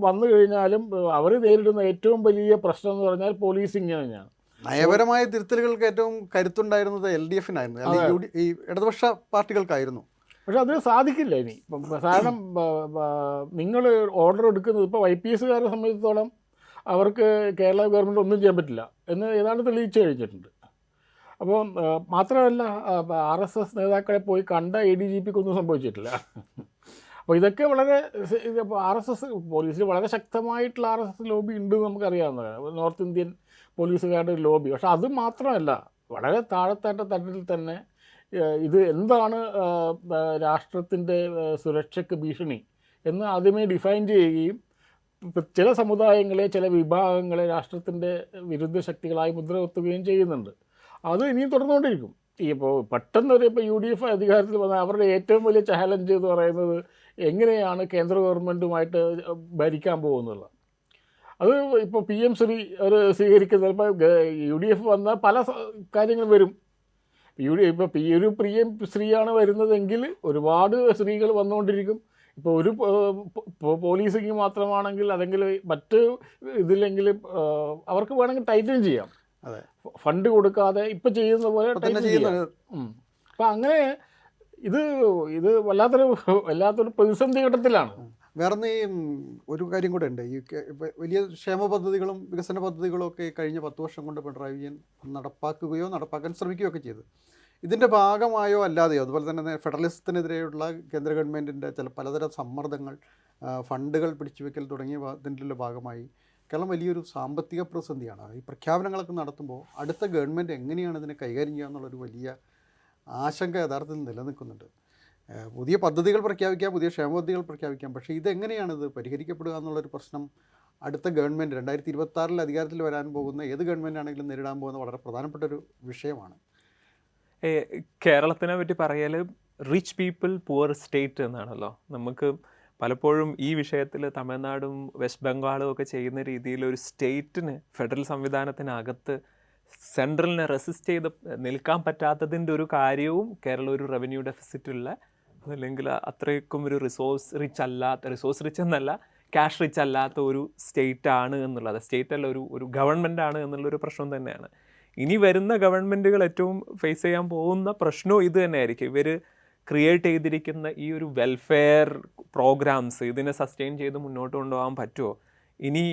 വന്നു കഴിഞ്ഞാലും അവർ നേരിടുന്ന ഏറ്റവും വലിയ പ്രശ്നം എന്ന് പറഞ്ഞാൽ പോലീസിങ് തന്നെയാണ്. നയപരമായ തിരുത്തലുകൾക്ക് ഏറ്റവും കരുത്തുണ്ടായിരുന്നത് LDFനായിരുന്നു, അല്ലെങ്കിൽ ഈ ഇടതുപക്ഷ പാർട്ടികൾക്കായിരുന്നു. പക്ഷെ അത് സാധിക്കില്ല ഇനി. കാരണം നിങ്ങൾ ഓർഡർ എടുക്കുന്നത് ഇപ്പോൾ YPSകാരെ സംബന്ധിച്ചിടത്തോളം അവർക്ക് കേരള ഗവൺമെൻറ് ഒന്നും ചെയ്യാൻ പറ്റില്ല എന്ന് ഏതാണ്ട് തെളിയിച്ചു കഴിഞ്ഞിട്ടുണ്ട്. അപ്പോൾ മാത്രമല്ല, RSS നേതാക്കളെ പോയി കണ്ട ADGPക്കൊന്നും സംഭവിച്ചിട്ടില്ല. അപ്പോൾ ഇതൊക്കെ വളരെ RSS പോലീസിൽ വളരെ ശക്തമായിട്ടുള്ള RSS ലോബി ഉണ്ട് നമുക്കറിയാവുന്നതാണ്, നോർത്ത് ഇന്ത്യൻ പോലീസുകാരുടെ ലോബി. പക്ഷെ അത് മാത്രമല്ല, വളരെ താഴെത്തട്ട തട്ടിൽ തന്നെ ഇത് എന്താണ് രാഷ്ട്രത്തിൻ്റെ സുരക്ഷയ്ക്ക് ഭീഷണി എന്ന് ആദ്യമേ ഡിഫൈൻ ചെയ്യുകയും ചില സമുദായങ്ങളെ, ചില വിഭാഗങ്ങളെ രാഷ്ട്രത്തിൻ്റെ വിരുദ്ധ ശക്തികളായി മുദ്രകുത്തുകയും ചെയ്യുന്നുണ്ട്. അത് ഇനിയും തുടർന്നുകൊണ്ടിരിക്കും. ഇപ്പോൾ പെട്ടെന്നൊരു UDF അധികാരത്തിൽ വന്നാൽ അവരുടെ ഏറ്റവും വലിയ ചാലഞ്ച് എന്ന് പറയുന്നത് എങ്ങനെയാണ് കേന്ദ്ര ഗവൺമെൻറ്റുമായിട്ട് ഭരിക്കാൻ പോകുന്നത്. അത് ഇപ്പോൾ PM ശ്രീ അവർ സ്വീകരിക്കുന്നത്. ഇപ്പോൾ UDF വന്നാൽ പല കാര്യങ്ങളും വരും. ഇപ്പോൾ ഒരു PM ശ്രീയാണ് വരുന്നതെങ്കിൽ ഒരുപാട് സ്ത്രീകൾ വന്നുകൊണ്ടിരിക്കും. ഇപ്പോൾ ഒരു പോലീസിങ് മാത്രമാണെങ്കിൽ, അല്ലെങ്കിൽ മറ്റ് ഇതില്ലെങ്കിൽ അവർക്ക് വേണമെങ്കിൽ ടൈറ്റൻ ചെയ്യാം. അതെ, ഫണ്ട് കൊടുക്കാതെ ഇപ്പം ചെയ്യുന്ന പോലെ ടൈറ്റൻ ചെയ്യാം. അപ്പം അങ്ങനെ ഇത് വല്ലാത്തൊരു പ്രതിസന്ധി ഘട്ടത്തിലാണ്. വേറെ ഒരു കാര്യം കൂടെ ഉണ്ട്. വലിയ ക്ഷേമ പദ്ധതികളും വികസന പദ്ധതികളും ഒക്കെ കഴിഞ്ഞ 10 വർഷം കൊണ്ട് പിണറായി വിജയൻ നടപ്പാക്കാൻ ശ്രമിക്കുകയോ ഒക്കെ ചെയ്തു. ഇതിൻ്റെ ഭാഗമായോ അല്ലാതെയോ, അതുപോലെ തന്നെ ഫെഡറലിസത്തിനെതിരെയുള്ള കേന്ദ്ര ഗവൺമെൻറ്റിൻ്റെ പലതരം സമ്മർദ്ദങ്ങൾ, ഫണ്ടുകൾ പിടിച്ചുവെക്കൽ തുടങ്ങിയ ഇതിൻ്റെ ഭാഗമായി കേരളം വലിയൊരു സാമ്പത്തിക പ്രതിസന്ധിയാണ്. ഈ പ്രഖ്യാപനങ്ങളൊക്കെ നടത്തുമ്പോൾ അടുത്ത ഗവൺമെൻറ് എങ്ങനെയാണ് ഇതിനെ കൈകാര്യം ചെയ്യുക എന്നുള്ളൊരു വലിയ ആശങ്ക യഥാർത്ഥത്തിൽ നിലനിൽക്കുന്നുണ്ട്. പുതിയ പദ്ധതികൾ പ്രഖ്യാപിക്കാം, പുതിയ ക്ഷേമ പദ്ധതികൾ പ്രഖ്യാപിക്കാം, പക്ഷേ ഇതെങ്ങനെയാണ് ഇത് പരിഹരിക്കപ്പെടുക എന്നുള്ളൊരു പ്രശ്നം അടുത്ത ഗവൺമെൻറ് 2026 അധികാരത്തിൽ വരാൻ പോകുന്ന ഏത് ഗവൺമെൻറ് ആണെങ്കിലും നേരിടാൻ പോകുന്ന വളരെ പ്രധാനപ്പെട്ട ഒരു വിഷയമാണ്. കേരളത്തിനെ പറ്റി പറയൽ റിച്ച് പീപ്പിൾ പുവർ സ്റ്റേറ്റ് എന്നാണല്ലോ. നമുക്ക് പലപ്പോഴും ഈ വിഷയത്തിൽ തമിഴ്നാടും വെസ്റ്റ് ബംഗാളും ഒക്കെ ചെയ്യുന്ന രീതിയിൽ ഒരു സ്റ്റേറ്റിന് ഫെഡറൽ സംവിധാനത്തിനകത്ത് സെൻട്രലിനെ റെസിസ്റ്റ് ചെയ്ത് നിൽക്കാൻ പറ്റാത്തതിൻ്റെ ഒരു കാര്യവും കേരളം ഒരു റവന്യൂ ഡെഫിസിറ്റുള്ള, അതല്ലെങ്കിൽ അത്രയ്ക്കും ഒരു റിസോഴ്സ് റിച്ച് എന്നല്ല, ക്യാഷ് റിച്ച് അല്ലാത്ത ഒരു സ്റ്റേറ്റ് ആണ് എന്നുള്ളത്, സ്റ്റേറ്റ് അല്ല ഒരു ഗവൺമെൻറ് ആണ് എന്നുള്ളൊരു പ്രശ്നം തന്നെയാണ്. ഇനി വരുന്ന ഗവൺമെൻറ്റുകൾ ഏറ്റവും ഫേസ് ചെയ്യാൻ പോകുന്ന പ്രശ്നവും ഇത് തന്നെയായിരിക്കും. ഇവർ ക്രിയേറ്റ് ചെയ്തിരിക്കുന്ന ഈ ഒരു വെൽഫെയർ പ്രോഗ്രാംസ് ഇതിനെ സസ്റ്റെയിൻ ചെയ്ത് മുന്നോട്ട് കൊണ്ടുപോകാൻ പറ്റുമോ? ഇനി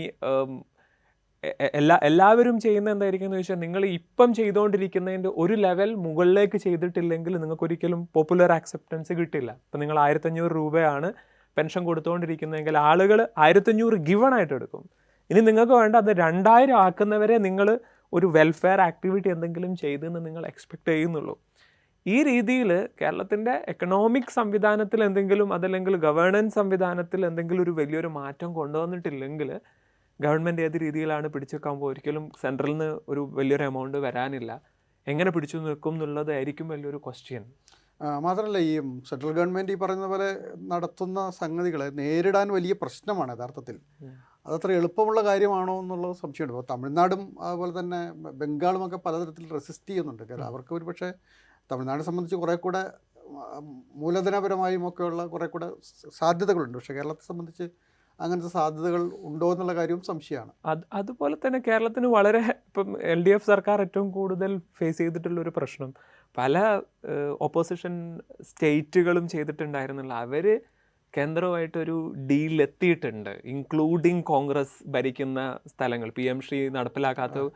എല്ലാവരും ചെയ്യുന്ന എന്തായിരിക്കും എന്ന് ചോദിച്ചാൽ, നിങ്ങൾ ഇപ്പം ചെയ്തുകൊണ്ടിരിക്കുന്നതിൻ്റെ ഒരു ലെവൽ മുകളിലേക്ക് ചെയ്തിട്ടില്ലെങ്കിൽ നിങ്ങൾക്കൊരിക്കലും പോപ്പുലർ ആക്സെപ്റ്റൻസ് കിട്ടില്ല. ഇപ്പം നിങ്ങൾ 1500 രൂപയാണ് പെൻഷൻ കൊടുത്തുകൊണ്ടിരിക്കുന്നതെങ്കിൽ ആളുകൾ 1500 ഗിവൺ ആയിട്ട് എടുക്കും. ഇനി നിങ്ങൾക്ക് വേണ്ട അത് 2000 ആക്കുന്നവരെ നിങ്ങൾ ഒരു വെൽഫെയർ ആക്ടിവിറ്റി എന്തെങ്കിലും ചെയ്തെന്ന് നിങ്ങൾ എക്സ്പെക്റ്റ് ചെയ്യുന്നുള്ളൂ. ഈ രീതിയിൽ കേരളത്തിൻ്റെ എക്കണോമിക് സംവിധാനത്തിൽ എന്തെങ്കിലും, അതല്ലെങ്കിൽ ഗവേണൻസ് സംവിധാനത്തിൽ എന്തെങ്കിലും ഒരു വലിയൊരു മാറ്റം കൊണ്ടുവന്നിട്ടില്ലെങ്കിൽ ഗവൺമെൻറ് ഏത് രീതിയിലാണ് പിടിച്ചെടുക്കാൻ പോകുക? ഒരിക്കലും സെൻട്രലിൽ നിന്ന് ഒരു വലിയൊരു എമൗണ്ട് വരാനില്ല. എങ്ങനെ പിടിച്ചു നിൽക്കും എന്നുള്ളതായിരിക്കും വലിയൊരു ക്വസ്റ്റ്യൻ. മാത്രമല്ല, ഈ സെൻട്രൽ ഗവൺമെൻറ് ഈ പറയുന്ന പോലെ നടത്തുന്ന സംഗതികളെ നേരിടാൻ വലിയ പ്രശ്നമാണ് യഥാർത്ഥത്തിൽ. അതത്ര എളുപ്പമുള്ള കാര്യമാണോ എന്നുള്ള സംശയമുണ്ട്. ഇപ്പോൾ തമിഴ്നാടും അതുപോലെ തന്നെ ബംഗാളുമൊക്കെ പലതരത്തിൽ റെസിസ്റ്റ് ചെയ്യുന്നുണ്ട്. അവർക്ക് ഒരു പക്ഷേ തമിഴ്നാടിനെ സംബന്ധിച്ച് കുറേ കൂടെ മൂലധനപരമായും ഒക്കെയുള്ള കുറേ കൂടെ സാധ്യതകളുണ്ട്. പക്ഷേ കേരളത്തെ സംബന്ധിച്ച് അങ്ങനത്തെ സാധ്യതകൾ ഉണ്ടോ എന്നുള്ള കാര്യവും സംശയമാണ്. അതുപോലെ തന്നെ കേരളത്തിന് വളരെ ഇപ്പം LDF സർക്കാർ ഏറ്റവും കൂടുതൽ ഫേസ് ചെയ്തിട്ടുള്ളൊരു പ്രശ്നം പല ഓപ്പോസിഷൻ സ്റ്റേറ്റുകളും ചെയ്തിട്ടുണ്ടായിരുന്നില്ല. അവർ കേന്ദ്രവുമായിട്ടൊരു ഡീൽ എത്തിയിട്ടുണ്ട്, ഇൻക്ലൂഡിങ് കോൺഗ്രസ് ഭരിക്കുന്ന സ്ഥലങ്ങൾ. PM ശ്രീ നടപ്പിലാക്കാത്ത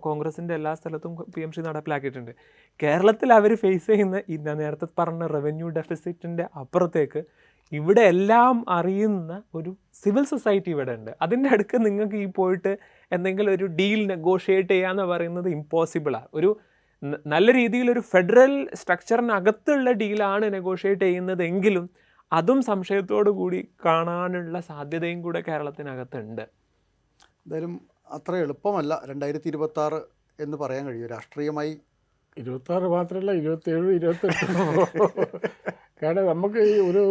കോൺഗ്രസിൻ്റെ എല്ലാ സ്ഥലത്തും PM ശ്രീ നടപ്പിലാക്കിയിട്ടുണ്ട്. കേരളത്തിൽ അവർ ഫേസ് ചെയ്യുന്ന ഈ നേരത്തെ പറഞ്ഞ റവന്യൂ ഡെഫിസിറ്റിൻ്റെ അപ്പുറത്തേക്ക് ഇവിടെ എല്ലാം അറിയുന്ന ഒരു സിവിൽ സൊസൈറ്റി ഇവിടെ ഉണ്ട്. അതിൻ്റെ അടുക്ക് നിങ്ങൾക്ക് ഈ പോയിട്ട് എന്തെങ്കിലും ഒരു ഡീൽ നെഗോഷിയേറ്റ് ചെയ്യാന്ന് പറയുന്നത് ഇമ്പോസിബിളാണ്. ഒരു നല്ല രീതിയിലൊരു ഫെഡറൽ സ്ട്രക്ചറിനകത്തുള്ള ഡീലാണ് നെഗോഷിയേറ്റ് ചെയ്യുന്നതെങ്കിലും അതും സംശയത്തോടു കൂടി കാണാനുള്ള സാധ്യതയും കൂടെ കേരളത്തിനകത്തുണ്ട്. എന്തായാലും അത്ര എളുപ്പമല്ല 2026 എന്ന് പറയാൻ കഴിയും രാഷ്ട്രീയമായി. 26 മാത്രമല്ല, 27, 28 കാരണം നമുക്ക് ഈ ഒരു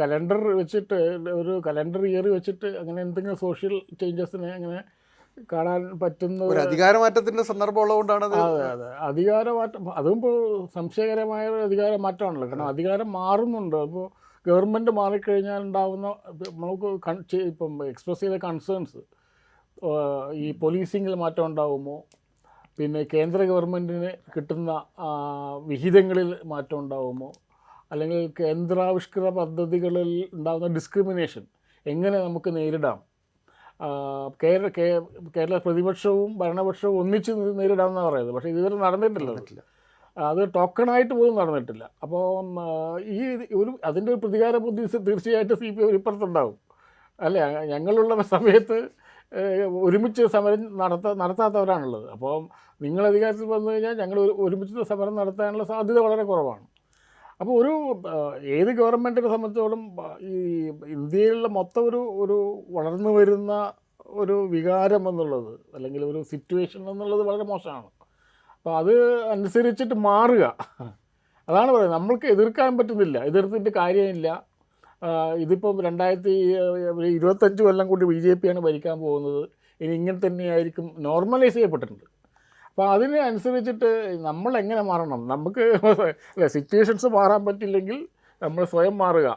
കലണ്ടർ വെച്ചിട്ട്, ഒരു കലണ്ടർ ഇയർ വെച്ചിട്ട് അങ്ങനെ എന്തെങ്കിലും സോഷ്യൽ ചേഞ്ചസിനെ അങ്ങനെ കാണാൻ പറ്റുന്ന ഒരു അധികാരമാറ്റത്തിൻ്റെ സന്ദർഭം ഉള്ളതുകൊണ്ടാണ്. അതെ, അധികാരമാറ്റം അതും ഇപ്പോൾ സംശയകരമായ ഒരു അധികാരമാറ്റമാണല്ലോ. കാരണം അധികാരം മാറുന്നുണ്ട്. അപ്പോൾ ഗവൺമെൻറ് മാറിക്കഴിഞ്ഞാൽ ഉണ്ടാകുന്ന നമുക്ക് ഇപ്പം എക്സ്പ്രസ് ചെയ്ത കൺസേൺസ്, ഈ പോലീസിങ്ങിൽ മാറ്റം ഉണ്ടാകുമോ, പിന്നെ കേന്ദ്ര ഗവൺമെൻറ്റിന് കിട്ടുന്ന വിഹിതങ്ങളിൽ മാറ്റം ഉണ്ടാകുമോ, അല്ലെങ്കിൽ കേന്ദ്രാവിഷ്കൃത പദ്ധതികളിൽ ഉണ്ടാകുന്ന ഡിസ്ക്രിമിനേഷൻ എങ്ങനെ നമുക്ക് നേരിടാം, കേരള പ്രതിപക്ഷവും ഭരണപക്ഷവും ഒന്നിച്ച് നേരിടാമെന്നാണ് പറയുന്നത്. പക്ഷേ ഇതുവരെ നടന്നിട്ടില്ല. അത് ടോക്കണായിട്ട് പോലും നടന്നിട്ടില്ല. അപ്പോൾ അതിൻ്റെ ഒരു പ്രതികാര ബുദ്ധി തീർച്ചയായിട്ടും CPM ഇപ്പുറത്തുണ്ടാവും. അല്ലേ, ഞങ്ങളുള്ള സമയത്ത് ഒരുമിച്ച് സമരം നടത്താത്തവരാണുള്ളത്. അപ്പോൾ നിങ്ങൾ അധികാരത്തിൽ വന്നു കഴിഞ്ഞാൽ ഞങ്ങൾ ഒരുമിച്ച് സമരം നടത്താനുള്ള സാധ്യത വളരെ കുറവാണ്. അപ്പോൾ ഏത് ഗവൺമെൻറ്റിനെ സംബന്ധിച്ചോളം ഈ ഇന്ത്യയിലുള്ള മൊത്തം ഒരു വളർന്നു വരുന്ന ഒരു വികാരം എന്നുള്ളത്, അല്ലെങ്കിൽ ഒരു സിറ്റുവേഷൻ എന്നുള്ളത് വളരെ മോശമാണ്. അപ്പോൾ അത് അനുസരിച്ചിട്ട് മാറുക, അതാണ് പറയുന്നത്. നമ്മൾക്ക് എതിർക്കാൻ പറ്റുന്നില്ല, എതിർത്തിട്ട് കാര്യമില്ല. ഇതിപ്പം 2025 കൊല്ലം കൂടി BJP ആണ് ഭരിക്കാൻ പോകുന്നത്. ഇനി ഇങ്ങനെ തന്നെയായിരിക്കും, നോർമലൈസ് ചെയ്യപ്പെട്ടിട്ടുണ്ട്. അപ്പോൾ അതിന് അനുസരിച്ചിട്ട് നമ്മൾ എങ്ങനെ മാറണം? നമുക്ക് സിറ്റുവേഷൻസ് മാറാൻ പറ്റില്ലെങ്കിൽ നമ്മൾ സ്വയം മാറുക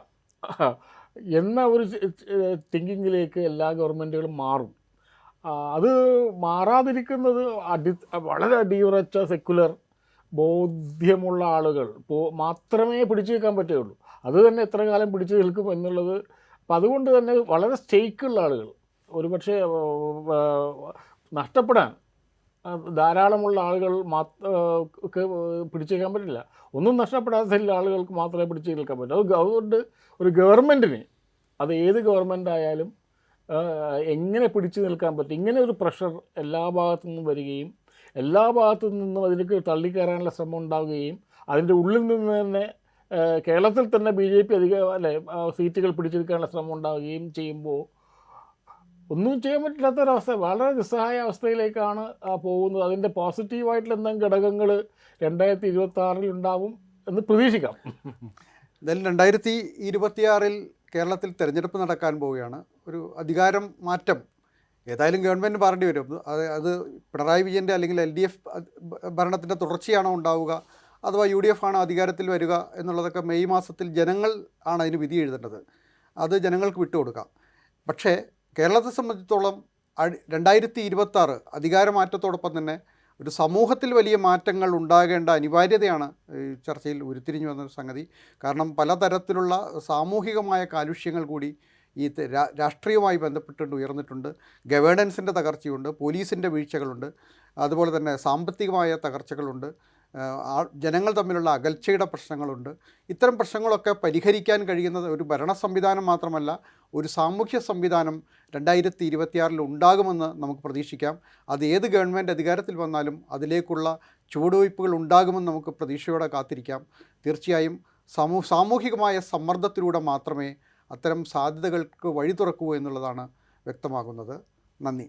എന്ന ഒരു തിങ്കിങ്ങിലേക്ക് എല്ലാ ഗവൺമെൻറ്റുകളും മാറും. അത് മാറാതിരിക്കുന്നത് വളരെ അടിയുറച്ച സെക്കുലർ ബോധ്യമുള്ള ആളുകൾ മാത്രമേ പിടിച്ചു നിൽക്കാൻ പറ്റുകയുള്ളൂ. അത് തന്നെ എത്ര കാലം പിടിച്ചു നിൽക്കും എന്നുള്ളത്. അപ്പം അതുകൊണ്ട് തന്നെ വളരെ സ്റ്റേക്കുള്ള ആളുകൾ, ഒരുപക്ഷെ നഷ്ടപ്പെടാൻ ധാരാളമുള്ള ആളുകൾ പിടിച്ചു നിൽക്കാൻ പറ്റില്ല. ഒന്നും നഷ്ടപ്പെടാത്ത ആളുകൾക്ക് മാത്രമേ പിടിച്ചു നിൽക്കാൻ പറ്റൂ. അതുകൊണ്ട് ഒരു ഗവൺമെൻറ്റിന്, അത് ഏത് ഗവൺമെൻറ് ആയാലും എങ്ങനെ പിടിച്ചു നിൽക്കാൻ പറ്റും? ഇങ്ങനെ ഒരു പ്രഷർ എല്ലാ ഭാഗത്തു നിന്നും വരികയും എല്ലാ ഭാഗത്തു നിന്നും അതിലേക്ക് തള്ളിക്കയറാനുള്ള ശ്രമം ഉണ്ടാവുകയും അതിൻ്റെ ഉള്ളിൽ നിന്ന് തന്നെ കേരളത്തിൽ തന്നെ BJP സീറ്റുകൾ പിടിച്ചെടുക്കാനുള്ള ശ്രമം ഉണ്ടാവുകയും ചെയ്യുമ്പോൾ ഒന്നും ചെയ്യാൻ പറ്റാത്തൊരവസ്ഥ, വളരെ നിസ്സഹായ അവസ്ഥയിലേക്കാണ് പോകുന്നത്. അതിൻ്റെ പോസിറ്റീവായിട്ടുള്ള എന്തെങ്കിലും ഘടകങ്ങൾ 2026 ഉണ്ടാവും എന്ന് പ്രതീക്ഷിക്കാം. എന്തായാലും 2026 കേരളത്തിൽ തിരഞ്ഞെടുപ്പ് നടക്കാൻ പോവുകയാണ്. ഒരു അധികാരം മാറ്റം ഏതായാലും ഗവൺമെൻറ് പറയേണ്ടി വരും. അത് പിണറായി വിജയൻ്റെ അല്ലെങ്കിൽ LDF ഭരണത്തിൻ്റെ തുടർച്ചയാണോ ഉണ്ടാവുക, അഥവാ UDF ആണോ അധികാരത്തിൽ വരിക എന്നുള്ളതൊക്കെ മെയ് മാസത്തിൽ ജനങ്ങൾ ആണ് അതിന് വിധി എഴുതേണ്ടത്. അത് ജനങ്ങൾക്ക് വിട്ടുകൊടുക്കാം. പക്ഷേ കേരളത്തെ സംബന്ധിച്ചിടത്തോളം 2026 അധികാരമാറ്റത്തോടൊപ്പം തന്നെ ഒരു സമൂഹത്തിൽ വലിയ മാറ്റങ്ങൾ ഉണ്ടാകേണ്ട അനിവാര്യതയാണ് ഈ ചർച്ചയിൽ ഉരുത്തിരിഞ്ഞു വന്ന സംഗതി. കാരണം പലതരത്തിലുള്ള സാമൂഹികമായ കാലുഷ്യങ്ങൾ കൂടി ഈ രാഷ്ട്രീയവുമായി ബന്ധപ്പെട്ടുകൊണ്ട് ഉയർന്നിട്ടുണ്ട്. ഗവേണൻസിൻ്റെ തകർച്ചയുണ്ട്, പോലീസിൻ്റെ വീഴ്ചകളുണ്ട്, അതുപോലെ തന്നെ സാമ്പത്തികമായ തകർച്ചകളുണ്ട്, ജനങ്ങൾ തമ്മിലുള്ള അകൽച്ചയുടെ പ്രശ്നങ്ങളുണ്ട്. ഇത്തരം പ്രശ്നങ്ങളൊക്കെ പരിഹരിക്കാൻ കഴിയുന്നത് ഒരു ഭരണ സംവിധാനം മാത്രമല്ല, ഒരു സാമൂഹ്യ സംവിധാനം 2026 ഉണ്ടാകുമെന്ന് നമുക്ക് പ്രതീക്ഷിക്കാം. അത് ഏത് ഗവൺമെൻറ് അധികാരത്തിൽ വന്നാലും അതിലേക്കുള്ള ചുവടുവയ്പ്പുകൾ ഉണ്ടാകുമെന്ന് നമുക്ക് പ്രതീക്ഷയോടെ കാത്തിരിക്കാം. തീർച്ചയായും സാമൂഹികമായ സമ്മർദ്ദത്തിലൂടെ മാത്രമേ അത്തരം സാധ്യതകൾക്ക് വഴി തുറക്കൂ എന്നുള്ളതാണ് വ്യക്തമാകുന്നത്. നന്ദി.